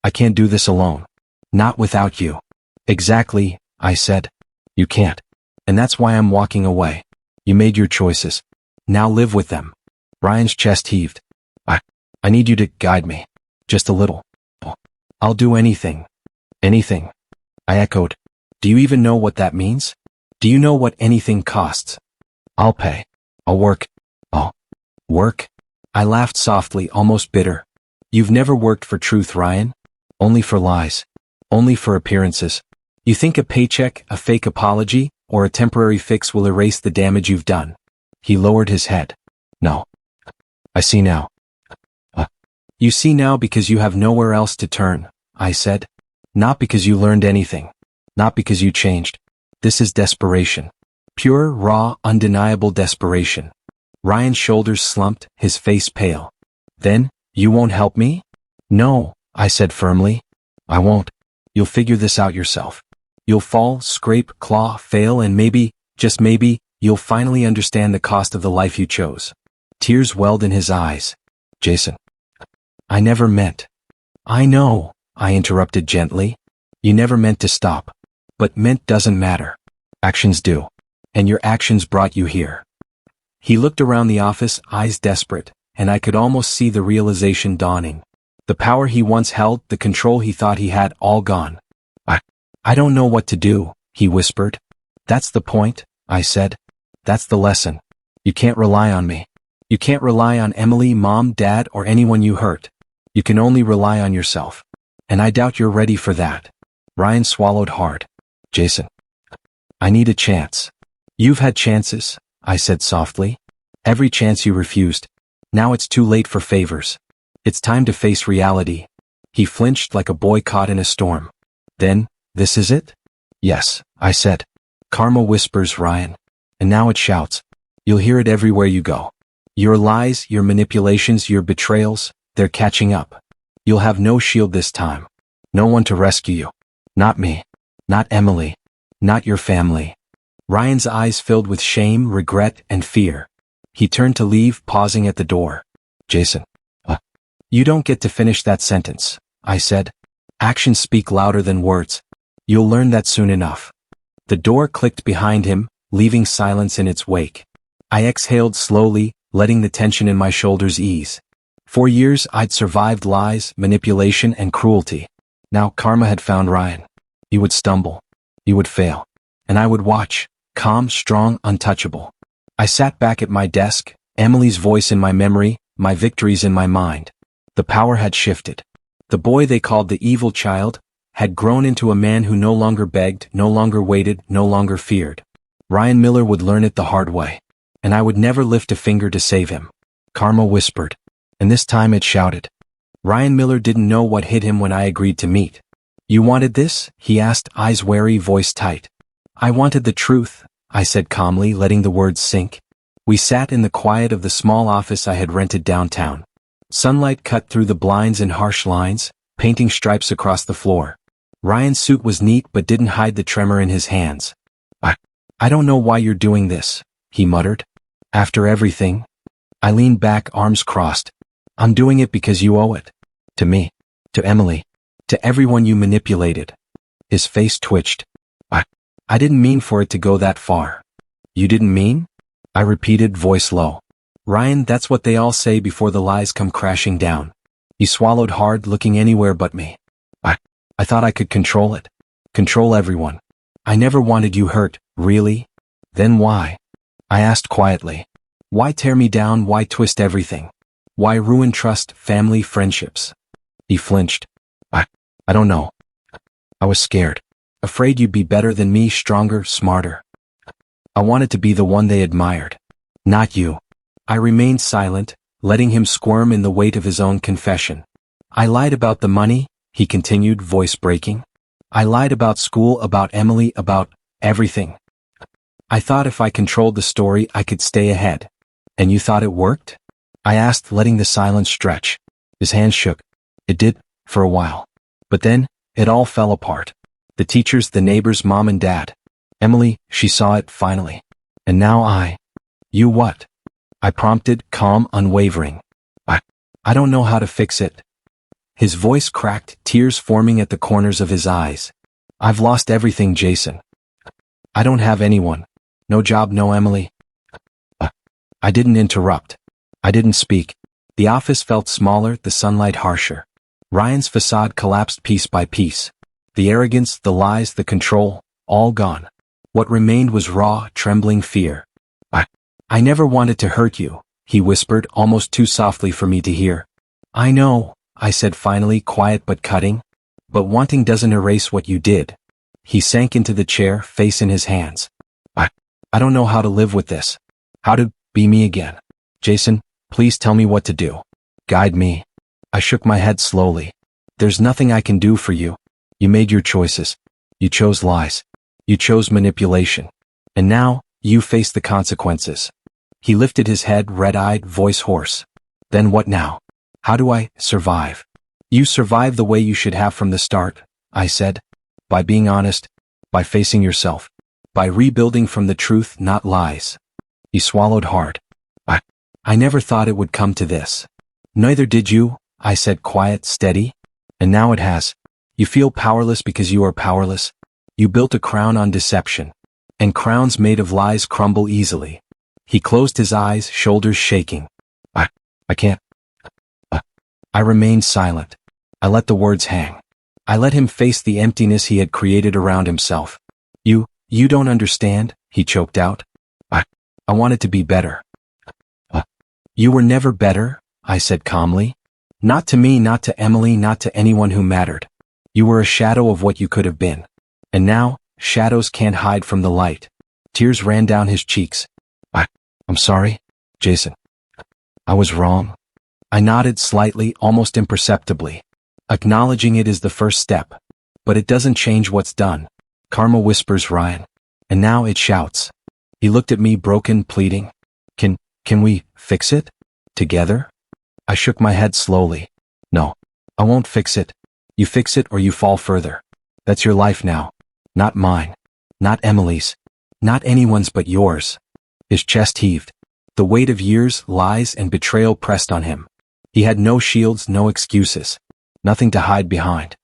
I can't do this alone. Not without you. Exactly, I said. You can't. And that's why I'm walking away. You made your choices. Now live with them. Ryan's chest heaved. I need you to guide me. Just a little. I'll do anything. Anything. I echoed. Do you even know what that means? Do you know what anything costs? I'll pay. I'll work. I'll work? I laughed softly, almost bitter. You've never worked for truth, Ryan. Only for lies. Only for appearances. You think a paycheck, a fake apology, or a temporary fix will erase the damage you've done. He lowered his head. No. I see now. You see now because you have nowhere else to turn, I said. Not because you learned anything. Not because you changed. This is desperation. Pure, raw, undeniable desperation. Ryan's shoulders slumped, his face pale. Then, you won't help me? No, I said firmly. I won't. You'll figure this out yourself. You'll fall, scrape, claw, fail, and maybe, just maybe, you'll finally understand the cost of the life you chose. Tears welled in his eyes. Jason. I never meant. I know, I interrupted gently. You never meant to stop. But meant doesn't matter. Actions do. And your actions brought you here. He looked around the office, eyes desperate, and I could almost see the realization dawning. The power he once held, the control he thought he had, all gone. I don't know what to do, he whispered. That's the point, I said. That's the lesson. You can't rely on me. You can't rely on Emily, Mom, Dad, or anyone you hurt. You can only rely on yourself. And I doubt you're ready for that. Ryan swallowed hard. Jason. I need a chance. You've had chances, I said softly. Every chance you refused. Now it's too late for favors. It's time to face reality. He flinched like a boy caught in a storm. Then, this is it? Yes, I said. Karma whispers, Ryan. And now it shouts. You'll hear it everywhere you go. Your lies, your manipulations, your betrayals, they're catching up. You'll have no shield this time. No one to rescue you. Not me. Not Emily. Not your family. Ryan's eyes filled with shame, regret, and fear. He turned to leave, pausing at the door. Jason. You don't get to finish that sentence, I said. Actions speak louder than words. You'll learn that soon enough. The door clicked behind him, leaving silence in its wake. I exhaled slowly, letting the tension in my shoulders ease. For years I'd survived lies, manipulation, and cruelty. Now karma had found Ryan. He would stumble. He would fail. And I would watch, calm, strong, untouchable. I sat back at my desk, Emily's voice in my memory, my victories in my mind. The power had shifted. The boy they called the evil child had grown into a man who no longer begged, no longer waited, no longer feared. Ryan Miller would learn it the hard way. And I would never lift a finger to save him. Karma whispered. And this time it shouted. Ryan Miller didn't know what hit him when I agreed to meet. You wanted this? He asked, eyes wary, voice tight. I wanted the truth, I said calmly, letting the words sink. We sat in the quiet of the small office I had rented downtown. Sunlight cut through the blinds in harsh lines, painting stripes across the floor. Ryan's suit was neat but didn't hide the tremor in his hands. I don't know why you're doing this, he muttered. After everything? I leaned back, arms crossed. I'm doing it because you owe it. To me. To Emily. To everyone you manipulated. His face twitched. I didn't mean for it to go that far. You didn't mean? I repeated, voice low. Ryan, that's what they all say before the lies come crashing down. He swallowed hard, looking anywhere but me. I thought I could control it. Control everyone. I never wanted you hurt, really? Then why? I asked quietly. Why tear me down? Why twist everything? Why ruin trust, family, friendships? He flinched. I don't know. I was scared. Afraid you'd be better than me, stronger, smarter. I wanted to be the one they admired. Not you. I remained silent, letting him squirm in the weight of his own confession. I lied about the money, he continued, voice breaking. I lied about school, about Emily, about everything. I thought if I controlled the story, I could stay ahead. And you thought it worked? I asked, letting the silence stretch. His hands shook. It did, for a while. But then, it all fell apart. The teachers, the neighbors, Mom and Dad. Emily, she saw it, finally. And now I. You what? I prompted, calm, unwavering. I don't know how to fix it. His voice cracked, tears forming at the corners of his eyes. I've lost everything, Jason. I don't have anyone. No job, no Emily. I didn't interrupt. I didn't speak. The office felt smaller, the sunlight harsher. Ryan's facade collapsed piece by piece. The arrogance, the lies, the control, all gone. What remained was raw, trembling fear. I never wanted to hurt you, he whispered, almost too softly for me to hear. I know, I said finally, quiet but cutting. But wanting doesn't erase what you did. He sank into the chair, face in his hands. I don't know how to live with this. How to be me again. Jason, please tell me what to do. Guide me. I shook my head slowly. There's nothing I can do for you. You made your choices. You chose lies. You chose manipulation. And now, you face the consequences. He lifted his head, red-eyed, voice hoarse. Then what now? How do I survive? You survive the way you should have from the start, I said. By being honest. By facing yourself. By rebuilding from the truth, not lies. He swallowed hard. I never thought it would come to this. Neither did you, I said, quiet, steady. And now it has. You feel powerless because you are powerless. You built a crown on deception. And crowns made of lies crumble easily. He closed his eyes, shoulders shaking. I can't. I remained silent. I let the words hang. I let him face the emptiness he had created around himself. You don't understand, he choked out. I wanted to be better. You were never better, I said calmly. Not to me, not to Emily, not to anyone who mattered. You were a shadow of what you could have been. And now, shadows can't hide from the light. Tears ran down his cheeks. I'm sorry, Jason. I was wrong. I nodded slightly, almost imperceptibly. Acknowledging it is the first step. But it doesn't change what's done. Karma whispers Ryan. And now it shouts. He looked at me broken, pleading. Can we fix it? Together? I shook my head slowly. No, I won't fix it. You fix it or you fall further. That's your life now. Not mine. Not Emily's. Not anyone's but yours. His chest heaved. The weight of years, lies, and betrayal pressed on him. He had no shields, no excuses. Nothing to hide behind.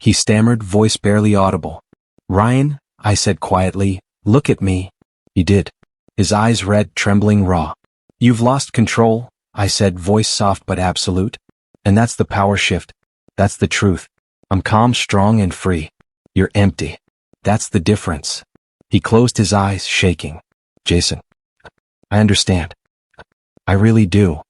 He stammered, voice barely audible. Ryan, I said quietly, look at me. He did. His eyes red, trembling raw. You've lost control, I said, voice soft but absolute. And that's the power shift. That's the truth. I'm calm, strong, and free. You're empty. That's the difference. He closed his eyes, shaking. Jason. I understand. I really do.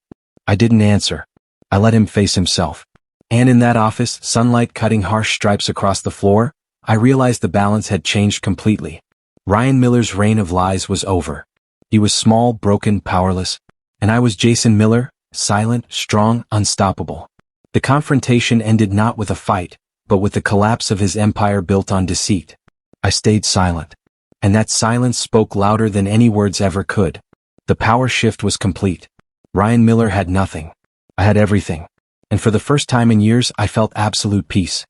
I didn't answer. I let him face himself. And in that office, sunlight cutting harsh stripes across the floor, I realized the balance had changed completely. Ryan Miller's reign of lies was over. He was small, broken, powerless. And I was Jason Miller, silent, strong, unstoppable. The confrontation ended not with a fight, but with the collapse of his empire built on deceit. I stayed silent. And that silence spoke louder than any words ever could. The power shift was complete. Ryan Miller had nothing. I had everything. And for the first time in years, I felt absolute peace.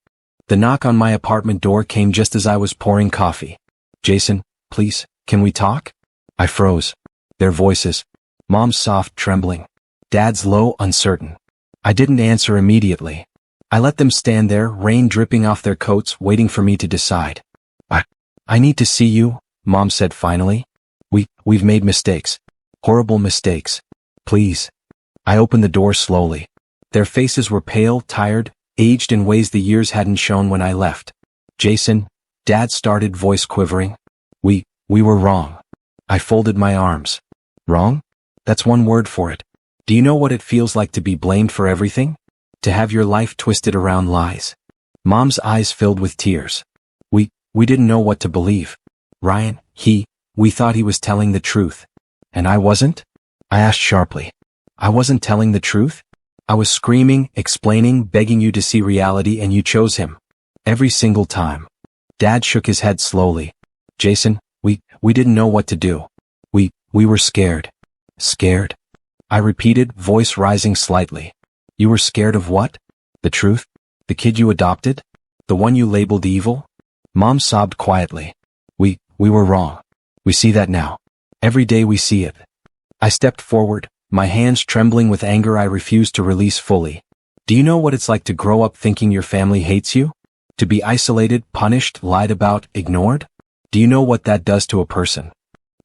The knock on my apartment door came just as I was pouring coffee. Jason, please, can we talk? I froze. Their voices. Mom's soft, trembling. Dad's low, uncertain. I didn't answer immediately. I let them stand there, rain dripping off their coats, waiting for me to decide. I need to see you, Mom said finally. We've made mistakes. Horrible mistakes. Please. I opened the door slowly. Their faces were pale, tired, aged in ways the years hadn't shown when I left. Jason, Dad started, voice quivering. We were wrong. I folded my arms. Wrong? That's one word for it. Do you know what it feels like to be blamed for everything? To have your life twisted around lies. Mom's eyes filled with tears. We didn't know what to believe. Ryan, we thought he was telling the truth. And I wasn't? I asked sharply. I wasn't telling the truth? I was screaming, explaining, begging you to see reality, and you chose him. Every single time. Dad shook his head slowly. Jason, we didn't know what to do. We were scared. Scared? I repeated, voice rising slightly. You were scared of what? The truth? The kid you adopted? The one you labeled evil? Mom sobbed quietly. We were wrong. We see that now. Every day we see it. I stepped forward, my hands trembling with anger I refused to release fully. Do you know what it's like to grow up thinking your family hates you? To be isolated, punished, lied about, ignored? Do you know what that does to a person?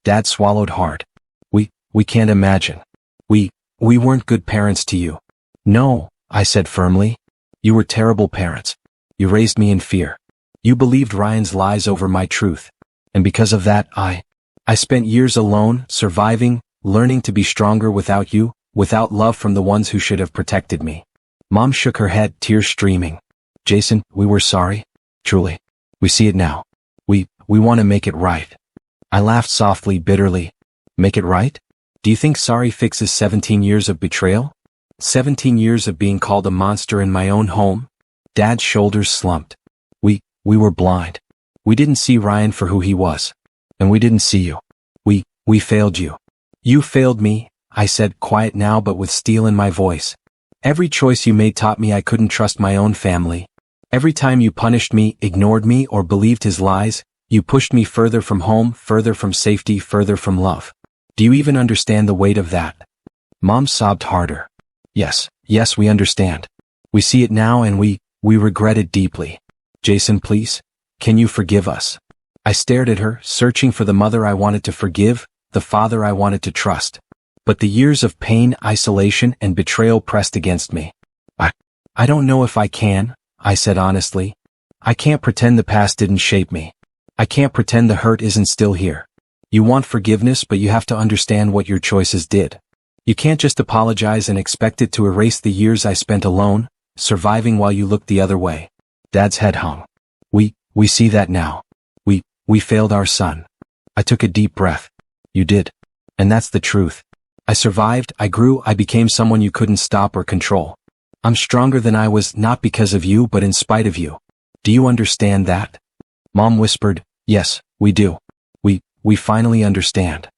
Dad swallowed hard. We can't imagine. We weren't good parents to you. No, I said firmly. You were terrible parents. You raised me in fear. You believed Ryan's lies over my truth. And because of that, I spent years alone, surviving, learning to be stronger without you, without love from the ones who should have protected me. Mom shook her head, tears streaming. Jason, we were sorry. Truly. We see it now. We want to make it right. I laughed softly, bitterly. Make it right? Do you think sorry fixes 17 years of betrayal? 17 years of being called a monster in my own home? Dad's shoulders slumped. We were blind. We didn't see Ryan for who he was. And we didn't see you. We failed you. You failed me, I said, quiet now but with steel in my voice. Every choice you made taught me I couldn't trust my own family. Every time you punished me, ignored me, or believed his lies, you pushed me further from home, further from safety, further from love. Do you even understand the weight of that? Mom sobbed harder. Yes, we understand. We see it now and we regret it deeply. Jason, please, can you forgive us? I stared at her, searching for the mother I wanted to forgive, the father I wanted to trust. But the years of pain, isolation, and betrayal pressed against me. I don't know if I can, I said honestly. I can't pretend the past didn't shape me. I can't pretend the hurt isn't still here. You want forgiveness, but you have to understand what your choices did. You can't just apologize and expect it to erase the years I spent alone, surviving while you looked the other way. Dad's head hung. We see that now. We failed our son. I took a deep breath. You did. And that's the truth. I survived, I grew, I became someone you couldn't stop or control. I'm stronger than I was, not because of you, but in spite of you. Do you understand that? Mom whispered, yes, we do. We finally understand.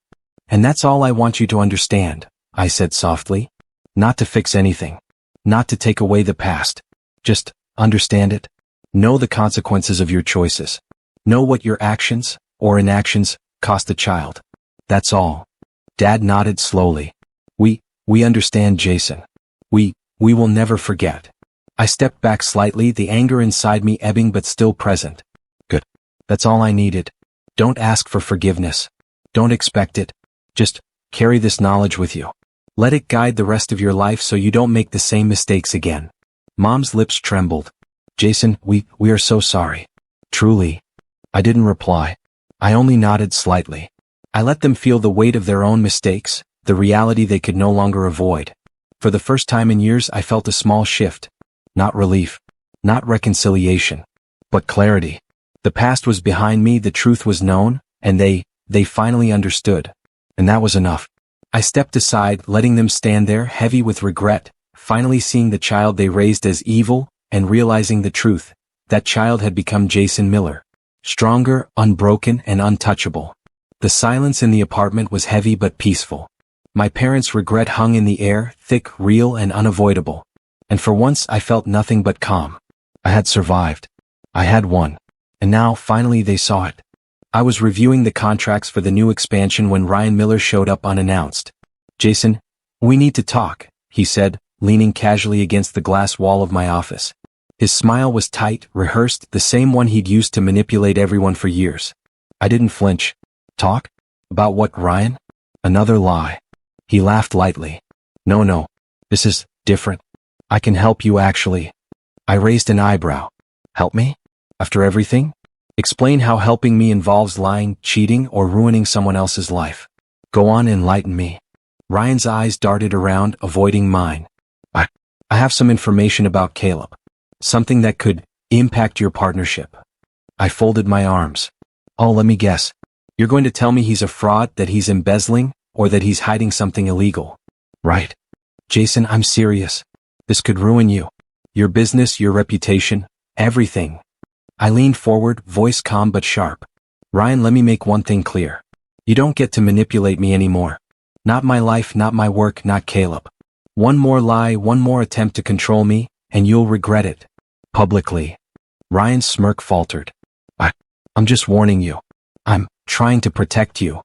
And that's all I want you to understand, I said softly. Not to fix anything. Not to take away the past. Just understand it. Know the consequences of your choices. Know what your actions, or inactions, cost the child. That's all. Dad nodded slowly. We understand, Jason. We will never forget. I stepped back slightly, the anger inside me ebbing but still present. Good. That's all I needed. Don't ask for forgiveness. Don't expect it. Just carry this knowledge with you. Let it guide the rest of your life so you don't make the same mistakes again. Mom's lips trembled. Jason, we are so sorry. Truly. I didn't reply. I only nodded slightly. I let them feel the weight of their own mistakes, the reality they could no longer avoid. For the first time in years, I felt a small shift. Not relief. Not reconciliation. But clarity. The past was behind me, the truth was known, and they finally understood. And that was enough. I stepped aside, letting them stand there, heavy with regret, finally seeing the child they raised as evil, and realizing the truth. That child had become Jason Miller. Stronger, unbroken, and untouchable. The silence in the apartment was heavy but peaceful. My parents' regret hung in the air, thick, real, and unavoidable. And for once I felt nothing but calm. I had survived. I had won. And now, finally, they saw it. I was reviewing the contracts for the new expansion when Ryan Miller showed up unannounced. Jason, we need to talk, he said, leaning casually against the glass wall of my office. His smile was tight, rehearsed, the same one he'd used to manipulate everyone for years. I didn't flinch. Talk? About what, Ryan? Another lie. He laughed lightly. No. This is different. I can help you actually. I raised an eyebrow. Help me? After everything? Explain how helping me involves lying, cheating, or ruining someone else's life. Go on, enlighten me. Ryan's eyes darted around, avoiding mine. I have some information about Caleb. Something that could impact your partnership. I folded my arms. Oh, let me guess. You're going to tell me he's a fraud, that he's embezzling, or that he's hiding something illegal. Right? Jason, I'm serious. This could ruin you. Your business, your reputation, everything. I leaned forward, voice calm but sharp. Ryan, let me make one thing clear. You don't get to manipulate me anymore. Not my life, not my work, not Caleb. One more lie, one more attempt to control me, and you'll regret it. Publicly. Ryan's smirk faltered. I'm just warning you. I'm trying to protect you.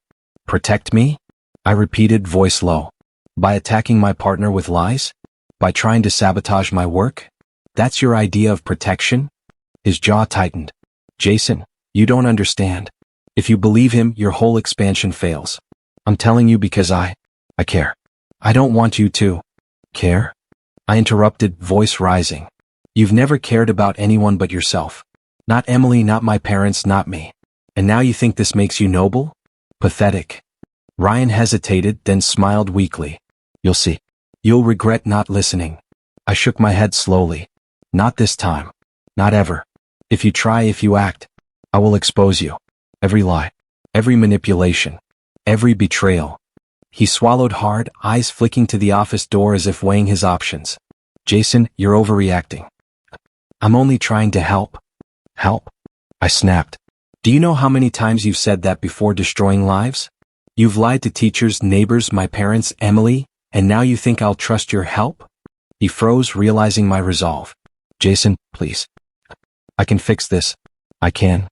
Protect me? I repeated, voice low. By attacking my partner with lies? By trying to sabotage my work? That's your idea of protection? His jaw tightened. Jason, you don't understand. If you believe him, your whole expansion fails. I'm telling you because I care. I don't want you to care. I interrupted, voice rising. You've never cared about anyone but yourself. Not Emily, not my parents, not me. And now you think this makes you noble? Pathetic. Ryan hesitated, then smiled weakly. You'll see. You'll regret not listening. I shook my head slowly. Not this time. Not ever. If you try, if you act, I will expose you. Every lie. Every manipulation. Every betrayal. He swallowed hard, eyes flicking to the office door as if weighing his options. Jason, you're overreacting. I'm only trying to help. Help? I snapped. Do you know how many times you've said that before destroying lives? You've lied to teachers, neighbors, my parents, Emily, and now you think I'll trust your help? He froze, realizing my resolve. Jason, please. I can fix this. I can.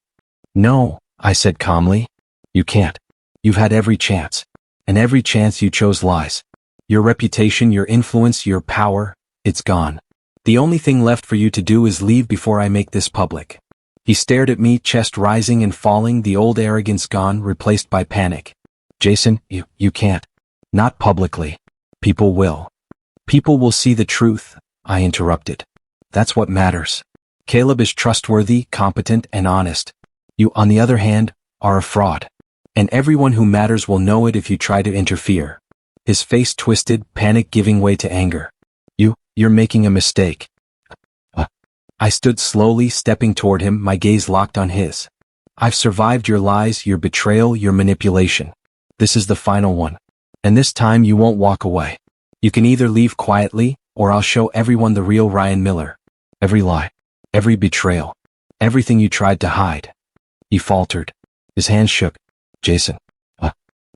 No, I said calmly. You can't. You've had every chance. And every chance you chose lies. Your reputation, your influence, your power, it's gone. The only thing left for you to do is leave before I make this public. He stared at me, chest rising and falling, the old arrogance gone, replaced by panic. Jason, you can't. Not publicly. People will. People will see the truth, I interrupted. That's what matters. Caleb is trustworthy, competent, and honest. You, on the other hand, are a fraud. And everyone who matters will know it if you try to interfere. His face twisted, panic giving way to anger. You're making a mistake. I stood slowly, stepping toward him, my gaze locked on his. I've survived your lies, your betrayal, your manipulation. This is the final one. And this time you won't walk away. You can either leave quietly, or I'll show everyone the real Ryan Miller. Every lie. Every betrayal. Everything you tried to hide. He faltered. His hand shook. Jason.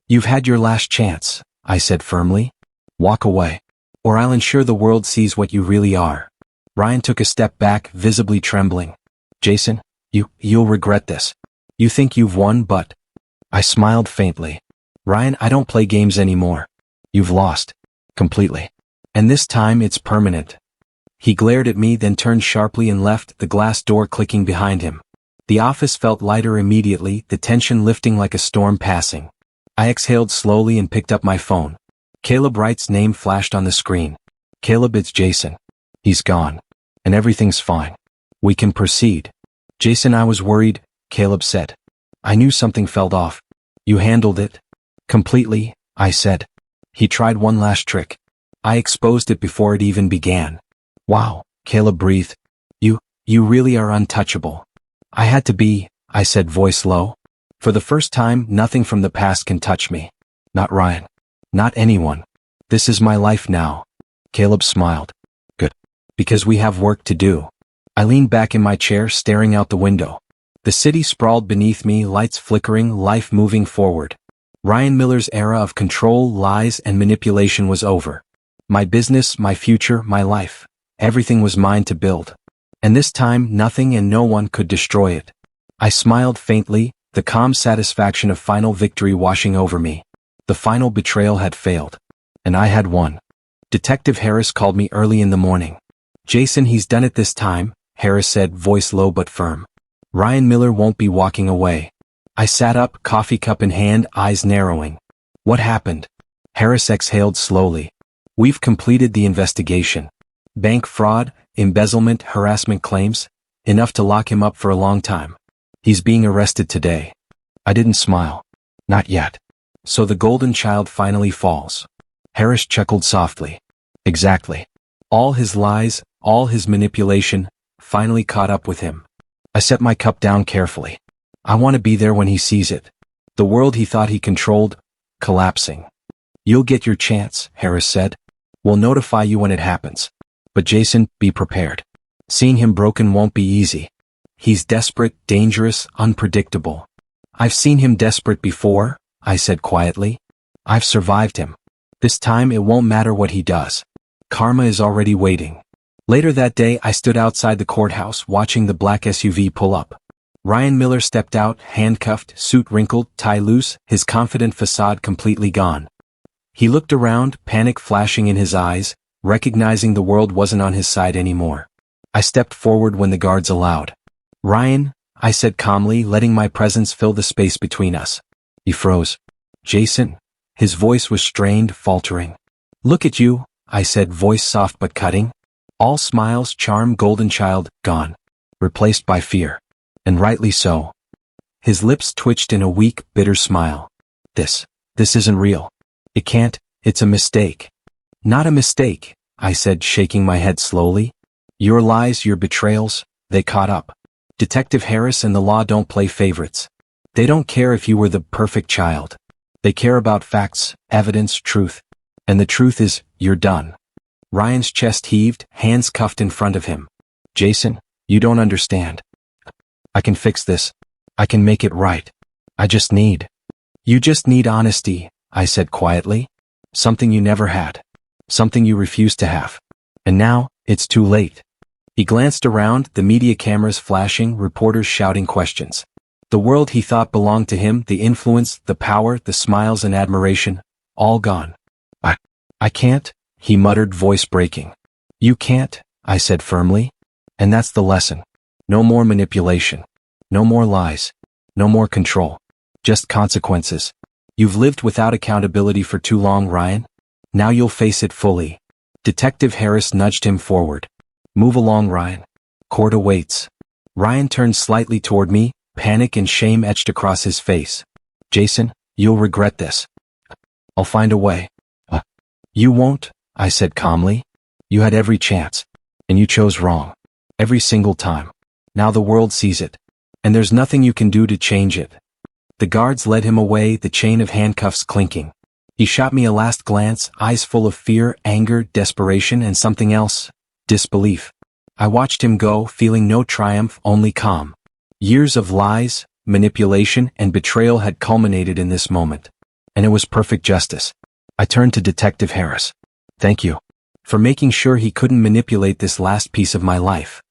You've had your last chance, I said firmly. Walk away. Or I'll ensure the world sees what you really are. Ryan took a step back, visibly trembling. Jason, you'll regret this. You think you've won, but... I smiled faintly. Ryan, I don't play games anymore. You've lost. Completely. And this time it's permanent. He glared at me, then turned sharply and left, the glass door clicking behind him. The office felt lighter immediately, the tension lifting like a storm passing. I exhaled slowly and picked up my phone. Caleb Wright's name flashed on the screen. Caleb, it's Jason. He's gone. And everything's fine. We can proceed. Jason, I was worried, Caleb said. I knew something felt off. You handled it? Completely, I said. He tried one last trick. I exposed it before it even began. Wow, Caleb breathed. You really are untouchable. I had to be, I said, voice low. For the first time, nothing from the past can touch me. Not Ryan. Not anyone. This is my life now. Caleb smiled. Good. Because we have work to do. I leaned back in my chair, staring out the window. The city sprawled beneath me, lights flickering, life moving forward. Ryan Miller's era of control, lies, and manipulation was over. My business, my future, my life. Everything was mine to build. And this time, nothing and no one could destroy it. I smiled faintly, the calm satisfaction of final victory washing over me. The final betrayal had failed. And I had won. Detective Harris called me early in the morning. Jason, he's done it this time, Harris said, voice low but firm. Ryan Miller won't be walking away. I sat up, coffee cup in hand, eyes narrowing. What happened? Harris exhaled slowly. We've completed the investigation. Bank fraud, embezzlement, harassment claims. Enough to lock him up for a long time. He's being arrested today. I didn't smile. Not yet. So the golden child finally falls. Harris chuckled softly. Exactly. All his lies, all his manipulation, finally caught up with him. I set my cup down carefully. I want to be there when he sees it. The world he thought he controlled, collapsing. You'll get your chance, Harris said. We'll notify you when it happens. But Jason, be prepared. Seeing him broken won't be easy. He's desperate, dangerous, unpredictable. I've seen him desperate before, I said quietly. I've survived him. This time it won't matter what he does. Karma is already waiting. Later that day, I stood outside the courthouse watching the black SUV pull up. Ryan Miller stepped out, handcuffed, suit wrinkled, tie loose, his confident facade completely gone. He looked around, panic flashing in his eyes, recognizing the world wasn't on his side anymore. I stepped forward when the guards allowed. Ryan, I said calmly, letting my presence fill the space between us. He froze. Jason. His voice was strained, faltering. Look at you, I said, voice soft but cutting. All smiles, charm, golden child, gone. Replaced by fear. And rightly so. His lips twitched in a weak, bitter smile. This isn't real. It can't, it's a mistake. Not a mistake, I said, shaking my head slowly. Your lies, your betrayals, they caught up. Detective Harris and the law don't play favorites. They don't care if you were the perfect child. They care about facts, evidence, truth. And the truth is, you're done. Ryan's chest heaved, hands cuffed in front of him. Jason, you don't understand. I can fix this. I can make it right. You just need honesty, I said quietly. Something you never had. Something you refused to have. And now, it's too late. He glanced around, the media cameras flashing, reporters shouting questions. The world he thought belonged to him, the influence, the power, the smiles and admiration, all gone. I can't, he muttered, voice breaking. You can't, I said firmly. And that's the lesson. No more manipulation. No more lies. No more control. Just consequences. You've lived without accountability for too long, Ryan. Now you'll face it fully. Detective Harris nudged him forward. Move along, Ryan. Court awaits. Ryan turned slightly toward me, panic and shame etched across his face. Jason, you'll regret this. I'll find a way. You won't, I said calmly. You had every chance. And you chose wrong. Every single time. Now the world sees it. And there's nothing you can do to change it. The guards led him away, the chain of handcuffs clinking. He shot me a last glance, eyes full of fear, anger, desperation, and something else. Disbelief. I watched him go, feeling no triumph, only calm. Years of lies, manipulation, and betrayal had culminated in this moment. And it was perfect justice. I turned to Detective Harris. Thank you. For making sure he couldn't manipulate this last piece of my life.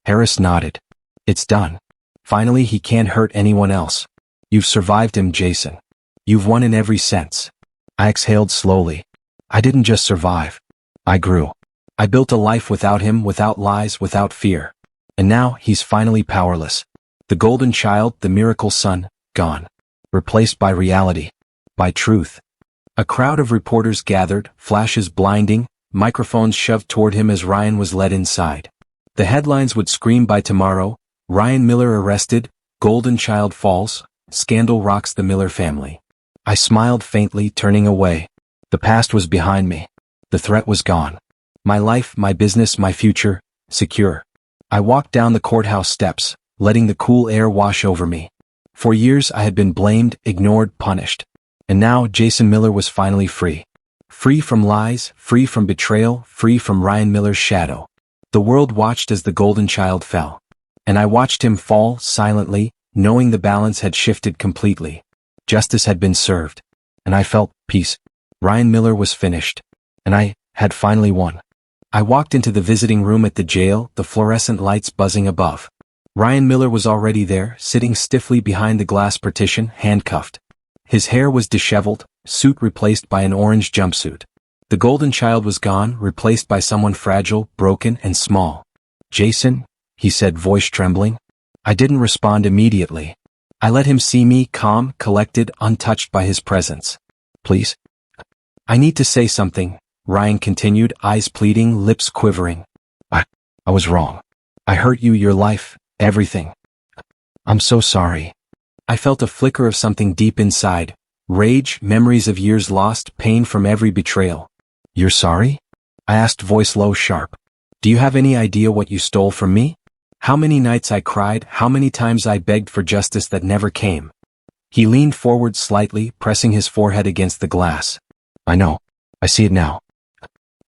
Harris nodded. It's done. Finally, he can't hurt anyone else. You've survived him, Jason. You've won in every sense. I exhaled slowly. I didn't just survive. I grew. I built a life without him, without lies, without fear. And now, he's finally powerless. The golden child, the miracle son, gone. Replaced by reality. By truth. A crowd of reporters gathered, flashes blinding, microphones shoved toward him as Ryan was led inside. The headlines would scream by tomorrow, Ryan Miller arrested, golden child falls, scandal rocks the Miller family. I smiled faintly, turning away. The past was behind me. The threat was gone. My life, my business, my future, secure. I walked down the courthouse steps, letting the cool air wash over me. For years I had been blamed, ignored, punished. And now Jason Miller was finally free. Free from lies, free from betrayal, free from Ryan Miller's shadow. The world watched as the golden child fell. And I watched him fall, silently, knowing the balance had shifted completely. Justice had been served. And I felt peace. Ryan Miller was finished. And I had finally won. I walked into the visiting room at the jail, the fluorescent lights buzzing above. Ryan Miller was already there, sitting stiffly behind the glass partition, handcuffed. His hair was disheveled, suit replaced by an orange jumpsuit. The golden child was gone, replaced by someone fragile, broken, and small. Jason, he said, voice trembling. I didn't respond immediately. I let him see me, calm, collected, untouched by his presence. Please? I need to say something, Ryan continued, eyes pleading, lips quivering. I was wrong. I hurt you, your life, everything. I'm so sorry. I felt a flicker of something deep inside. Rage, memories of years lost, pain from every betrayal. You're sorry? I asked, voice low, sharp. Do you have any idea what you stole from me? How many nights I cried, how many times I begged for justice that never came? He leaned forward slightly, pressing his forehead against the glass. I know. I see it now.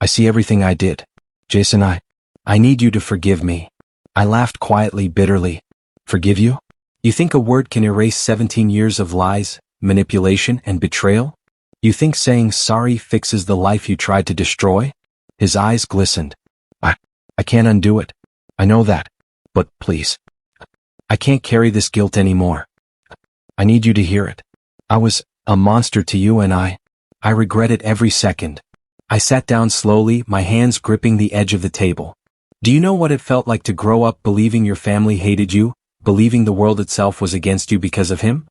I see everything I did. Jason, I need you to forgive me. I laughed quietly, bitterly. Forgive you? You think a word can erase 17 years of lies, manipulation, and betrayal? You think saying sorry fixes the life you tried to destroy? His eyes glistened. I can't undo it. I know that. But please. I can't carry this guilt anymore. I need you to hear it. I was a monster to you and I regret it every second. I sat down slowly, my hands gripping the edge of the table. Do you know what it felt like to grow up believing your family hated you, believing the world itself was against you because of him?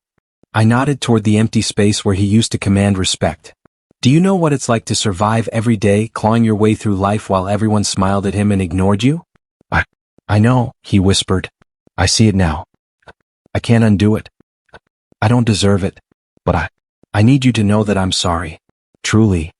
I nodded toward the empty space where he used to command respect. Do you know what it's like to survive every day, clawing your way through life while everyone smiled at him and ignored you? I know, he whispered. I see it now. I can't undo it. I don't deserve it. But I need you to know that I'm sorry. Truly.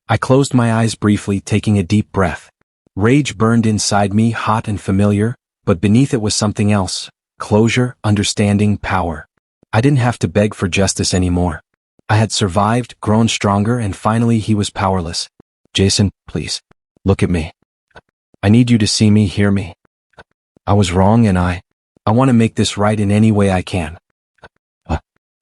I closed my eyes briefly, taking a deep breath. Rage burned inside me, hot and familiar, but beneath it was something else. Closure, understanding, power. I didn't have to beg for justice anymore. I had survived, grown stronger, and finally he was powerless. Jason, please. Look at me. I need you to see me, hear me. I was wrong and I want to make this right in any way I can.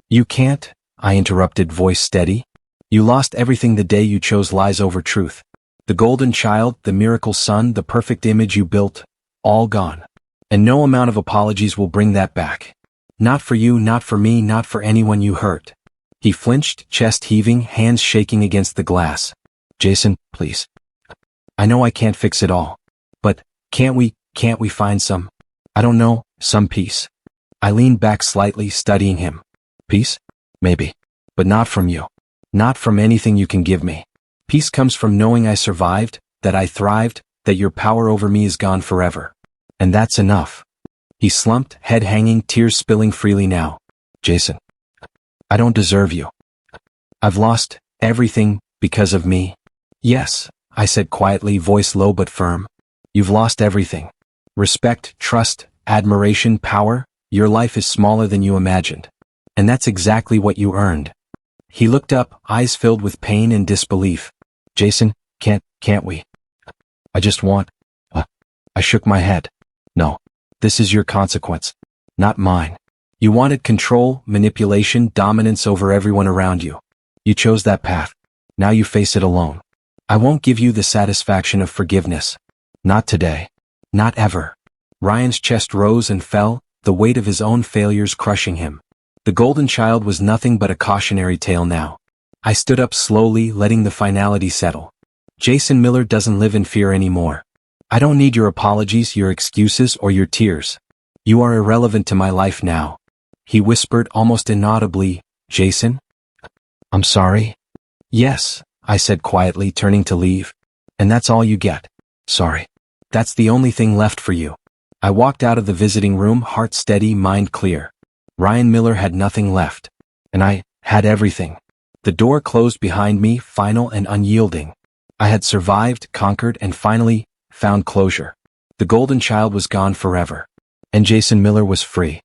You can't, I interrupted, voice steady. You lost everything the day you chose lies over truth. The golden child, the miracle son, the perfect image you built, all gone. And no amount of apologies will bring that back. Not for you, not for me, not for anyone you hurt. He flinched, chest heaving, hands shaking against the glass. Jason, please. I know I can't fix it all. But can't we find some, I don't know, some peace? I leaned back slightly, studying him. Peace? Maybe. But not from you. Not from anything you can give me. Peace comes from knowing I survived, that I thrived, that your power over me is gone forever. And that's enough. He slumped, head hanging, tears spilling freely now. Jason, I don't deserve you. I've lost everything because of me. Yes, I said quietly, voice low but firm. You've lost everything. Respect, trust, admiration, power. Your life is smaller than you imagined. And that's exactly what you earned. He looked up, eyes filled with pain and disbelief. Jason, can't we? I just want. I shook my head. No. This is your consequence. Not mine. You wanted control, manipulation, dominance over everyone around you. You chose that path. Now you face it alone. I won't give you the satisfaction of forgiveness. Not today. Not ever. Ryan's chest rose and fell, the weight of his own failures crushing him. The golden child was nothing but a cautionary tale now. I stood up slowly, letting the finality settle. Jason Miller doesn't live in fear anymore. I don't need your apologies, your excuses, or your tears. You are irrelevant to my life now. He whispered almost inaudibly, Jason? I'm sorry? Yes, I said quietly, turning to leave. And that's all you get. Sorry. That's the only thing left for you. I walked out of the visiting room, heart steady, mind clear. Ryan Miller had nothing left. And I had everything. The door closed behind me, final and unyielding. I had survived, conquered, and finally found closure. The golden child was gone forever. And Jason Miller was free.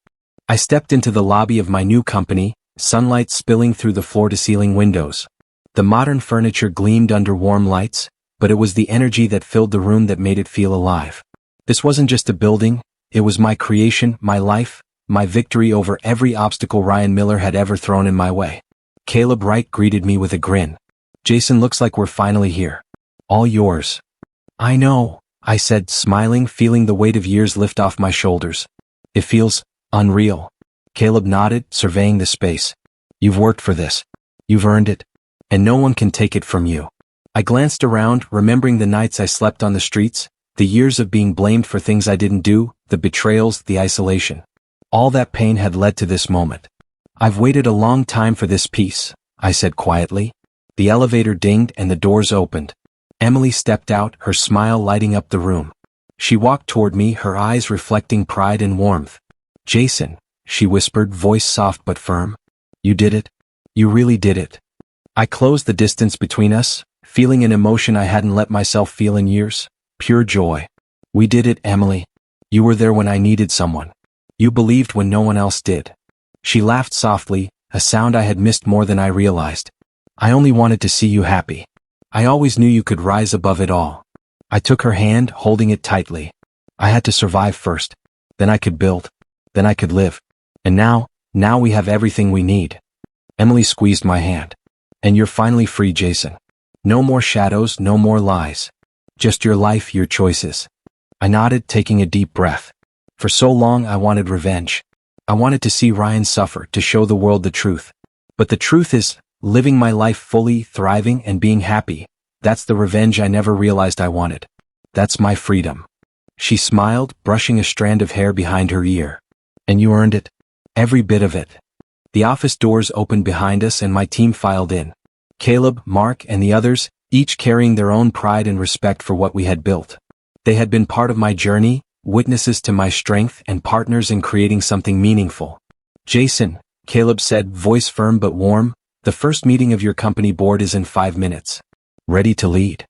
I stepped into the lobby of my new company, sunlight spilling through the floor-to-ceiling windows. The modern furniture gleamed under warm lights, but it was the energy that filled the room that made it feel alive. This wasn't just a building, it was my creation, my life, my victory over every obstacle Ryan Miller had ever thrown in my way. Caleb Wright greeted me with a grin. Jason, looks like we're finally here. All yours. I know, I said, smiling, feeling the weight of years lift off my shoulders. It feels unreal. Caleb nodded, surveying the space. You've worked for this. You've earned it. And no one can take it from you. I glanced around, remembering the nights I slept on the streets, the years of being blamed for things I didn't do, the betrayals, the isolation. All that pain had led to this moment. I've waited a long time for this peace, I said quietly. The elevator dinged and the doors opened. Emily stepped out, her smile lighting up the room. She walked toward me, her eyes reflecting pride and warmth. Jason, she whispered, voice soft but firm. You did it. You really did it. I closed the distance between us, feeling an emotion I hadn't let myself feel in years. Pure joy. We did it, Emily. You were there when I needed someone. You believed when no one else did. She laughed softly, a sound I had missed more than I realized. I only wanted to see you happy. I always knew you could rise above it all. I took her hand, holding it tightly. I had to survive first. Then I could build. Then I could live. And now we have everything we need. Emily squeezed my hand. And you're finally free, Jason. No more shadows, no more lies. Just your life, your choices. I nodded, taking a deep breath. For so long I wanted revenge. I wanted to see Ryan suffer, to show the world the truth. But the truth is, living my life fully, thriving, and being happy. That's the revenge I never realized I wanted. That's my freedom. She smiled, brushing a strand of hair behind her ear. And you earned it. Every bit of it. The office doors opened behind us and my team filed in. Caleb, Mark, and the others, each carrying their own pride and respect for what we had built. They had been part of my journey, witnesses to my strength, and partners in creating something meaningful. Jason, Caleb said, voice firm but warm, the first meeting of your company board is in 5 minutes. Ready to lead?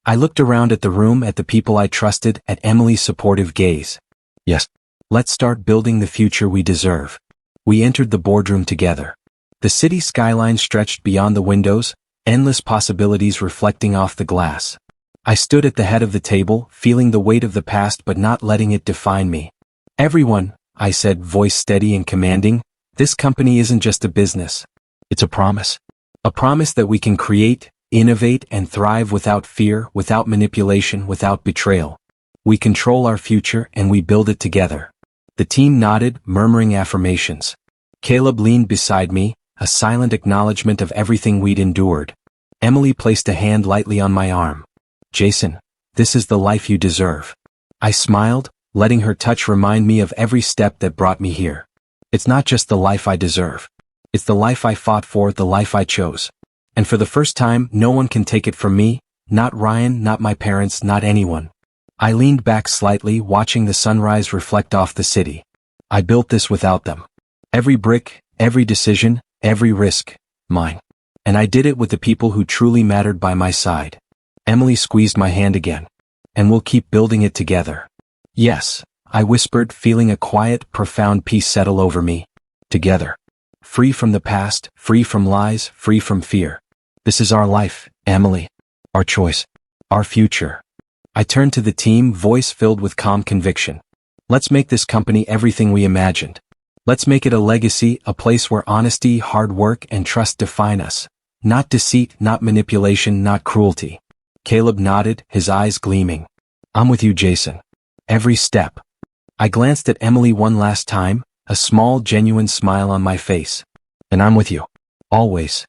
I looked around at the room, at the people I trusted, at Emily's supportive gaze. Yes. Let's start building the future we deserve. We entered the boardroom together. The city skyline stretched beyond the windows, endless possibilities reflecting off the glass. I stood at the head of the table, feeling the weight of the past but not letting it define me. Everyone, I said, voice steady and commanding, this company isn't just a business. It's a promise. A promise that we can create, innovate, and thrive without fear, without manipulation, without betrayal. We control our future and we build it together. The team nodded, murmuring affirmations. Caleb leaned beside me, a silent acknowledgement of everything we'd endured. Emily placed a hand lightly on my arm. Jason, this is the life you deserve. I smiled, letting her touch remind me of every step that brought me here. It's not just the life I deserve. It's the life I fought for, the life I chose. And for the first time, no one can take it from me, not Ryan, not my parents, not anyone. I leaned back slightly, watching the sunrise reflect off the city. I built this without them. Every brick, every decision, every risk, mine. And I did it with the people who truly mattered by my side. Emily squeezed my hand again. And we'll keep building it together. Yes, I whispered, feeling a quiet, profound peace settle over me. Together. Free from the past, free from lies, free from fear. This is our life, Emily. Our choice. Our future. I turned to the team, voice filled with calm conviction. Let's make this company everything we imagined. Let's make it a legacy, a place where honesty, hard work, and trust define us. Not deceit, not manipulation, not cruelty. Caleb nodded, his eyes gleaming. I'm with you, Jason. Every step. I glanced at Emily one last time, a small, genuine smile on my face. And I'm with you. Always.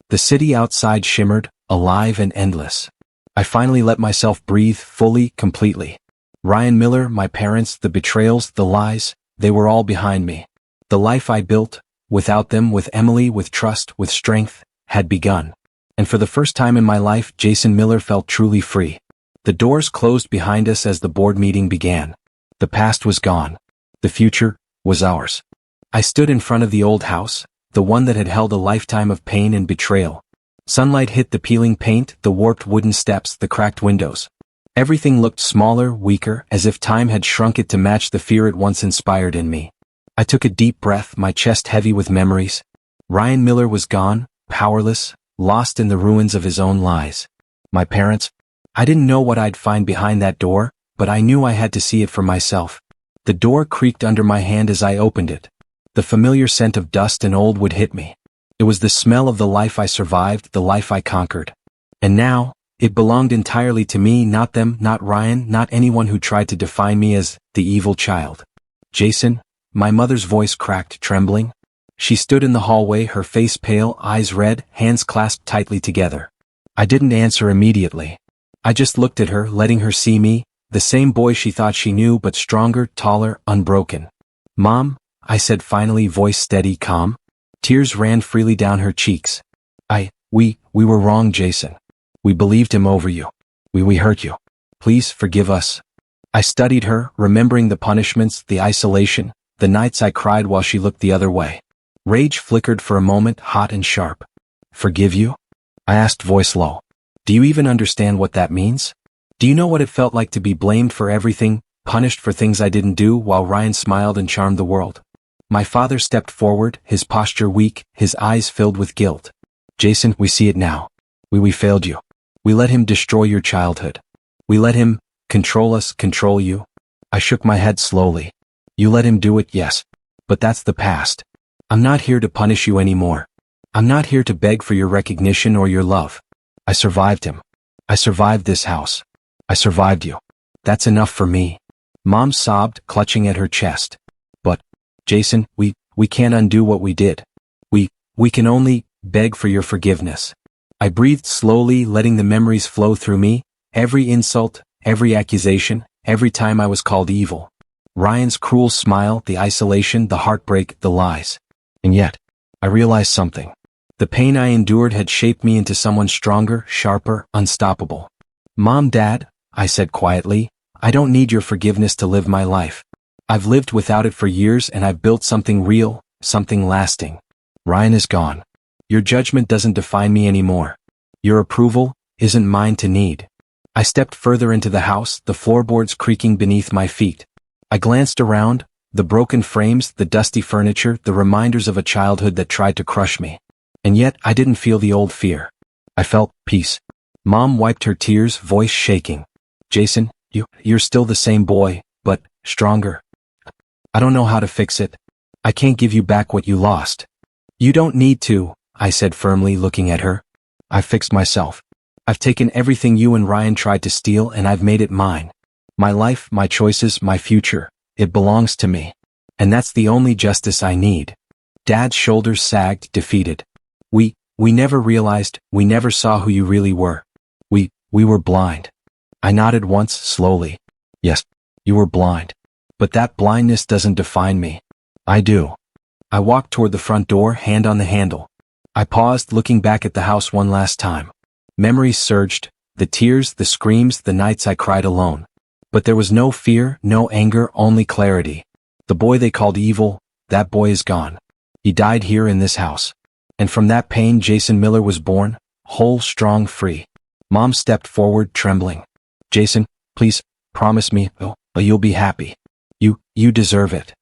The city outside shimmered, alive and endless. I finally let myself breathe fully, completely. Ryan Miller, my parents, the betrayals, the lies, they were all behind me. The life I built, without them, with Emily, with trust, with strength, had begun. And for the first time in my life, Jason Miller felt truly free. The doors closed behind us as the board meeting began. The past was gone. The future was ours. I stood in front of the old house, the one that had held a lifetime of pain and betrayal. Sunlight hit the peeling paint, the warped wooden steps, the cracked windows. Everything looked smaller, weaker, as if time had shrunk it to match the fear it once inspired in me. I took a deep breath, my chest heavy with memories. Ryan Miller was gone, powerless, lost in the ruins of his own lies. My parents? I didn't know what I'd find behind that door, but I knew I had to see it for myself. The door creaked under my hand as I opened it. The familiar scent of dust and old wood hit me. It was the smell of the life I survived, the life I conquered. And now, it belonged entirely to me, not them, not Ryan, not anyone who tried to define me as the evil child. Jason? My mother's voice cracked, trembling. She stood in the hallway, her face pale, eyes red, hands clasped tightly together. I didn't answer immediately. I just looked at her, letting her see me, the same boy she thought she knew, but stronger, taller, unbroken. Mom, I said finally, voice steady, calm. Tears ran freely down her cheeks. We were wrong, Jason. We believed him over you. We hurt you. Please forgive us. I studied her, remembering the punishments, the isolation, the nights I cried while she looked the other way. Rage flickered for a moment, hot and sharp. Forgive you? I asked, voice low. Do you even understand what that means? Do you know what it felt like to be blamed for everything, punished for things I didn't do, while Ryan smiled and charmed the world? My father stepped forward, his posture weak, his eyes filled with guilt. Jason, we see it now. We failed you. We let him destroy your childhood. We let him control us, control you. I shook my head slowly. You let him do it, yes. But that's the past. I'm not here to punish you anymore. I'm not here to beg for your recognition or your love. I survived him. I survived this house. I survived you. That's enough for me. Mom sobbed, clutching at her chest. But, Jason, we can't undo what we did. We can only beg for your forgiveness. I breathed slowly, letting the memories flow through me, every insult, every accusation, every time I was called evil. Ryan's cruel smile, the isolation, the heartbreak, the lies. And yet, I realized something. The pain I endured had shaped me into someone stronger, sharper, unstoppable. Mom, Dad, I said quietly, I don't need your forgiveness to live my life. I've lived without it for years, and I've built something real, something lasting. Ryan is gone. Your judgment doesn't define me anymore. Your approval isn't mine to need. I stepped further into the house, the floorboards creaking beneath my feet. I glanced around, the broken frames, the dusty furniture, the reminders of a childhood that tried to crush me. And yet, I didn't feel the old fear. I felt peace. Mom wiped her tears, voice shaking. Jason, you're still the same boy, but stronger. I don't know how to fix it. I can't give you back what you lost. You don't need to, I said firmly, looking at her. I've fixed myself. I've taken everything you and Ryan tried to steal, and I've made it mine. My life, my choices, my future. It belongs to me. And that's the only justice I need. Dad's shoulders sagged, defeated. We never realized, we never saw who you really were. We were blind. I nodded once, slowly. Yes, you were blind. But that blindness doesn't define me. I do. I walked toward the front door, hand on the handle. I paused, looking back at the house one last time. Memories surged, the tears, the screams, the nights I cried alone. But there was no fear, no anger, only clarity. The boy they called evil, that boy is gone. He died here in this house. And from that pain Jason Miller was born, whole, strong, free. Mom stepped forward, trembling. Jason, please, promise me, you'll be happy. You deserve it.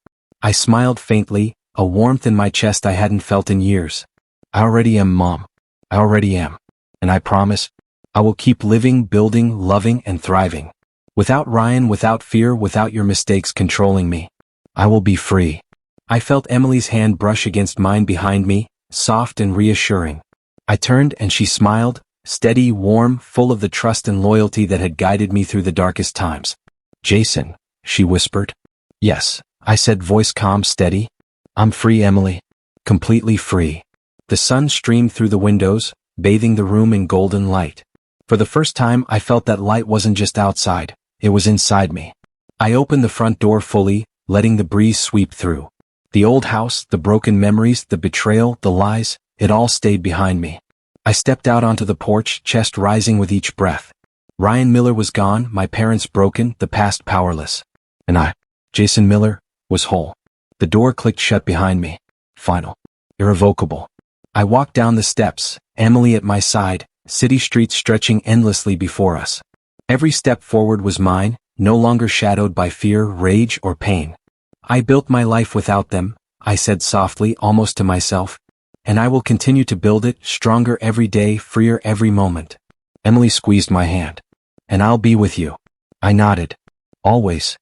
I smiled faintly, a warmth in my chest I hadn't felt in years. I already am, Mom. I already am. And I promise, I will keep living, building, loving, and thriving. Without Ryan, without fear, without your mistakes controlling me. I will be free. I felt Emily's hand brush against mine behind me, soft and reassuring. I turned and she smiled, steady, warm, full of the trust and loyalty that had guided me through the darkest times. Jason, she whispered. Yes, I said, voice calm, steady. I'm free, Emily. Completely free. The sun streamed through the windows, bathing the room in golden light. For the first time I felt that light wasn't just outside, it was inside me. I opened the front door fully, letting the breeze sweep through. The old house, the broken memories, the betrayal, the lies, it all stayed behind me. I stepped out onto the porch, chest rising with each breath. Ryan Miller was gone, my parents broken, the past powerless. And I, Jason Miller, was whole. The door clicked shut behind me. Final. Irrevocable. I walked down the steps, Emily at my side, city streets stretching endlessly before us. Every step forward was mine, no longer shadowed by fear, rage, or pain. I built my life without them, I said softly, almost to myself. And I will continue to build it, stronger every day, freer every moment. Emily squeezed my hand. And I'll be with you. I nodded. Always.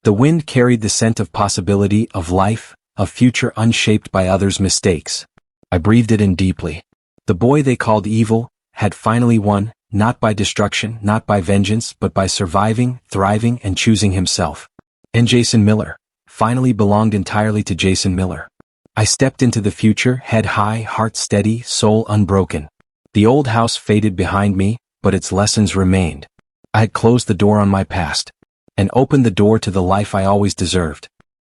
The wind carried the scent of possibility, of life, of future unshaped by others' mistakes. I breathed it in deeply. The boy they called evil had finally won, not by destruction, not by vengeance, but by surviving, thriving, and choosing himself. And Jason Miller finally belonged entirely to Jason Miller. I stepped into the future, head high, heart steady, soul unbroken. The old house faded behind me, but its lessons remained. I had closed the door on my past and opened the door to the life I always deserved.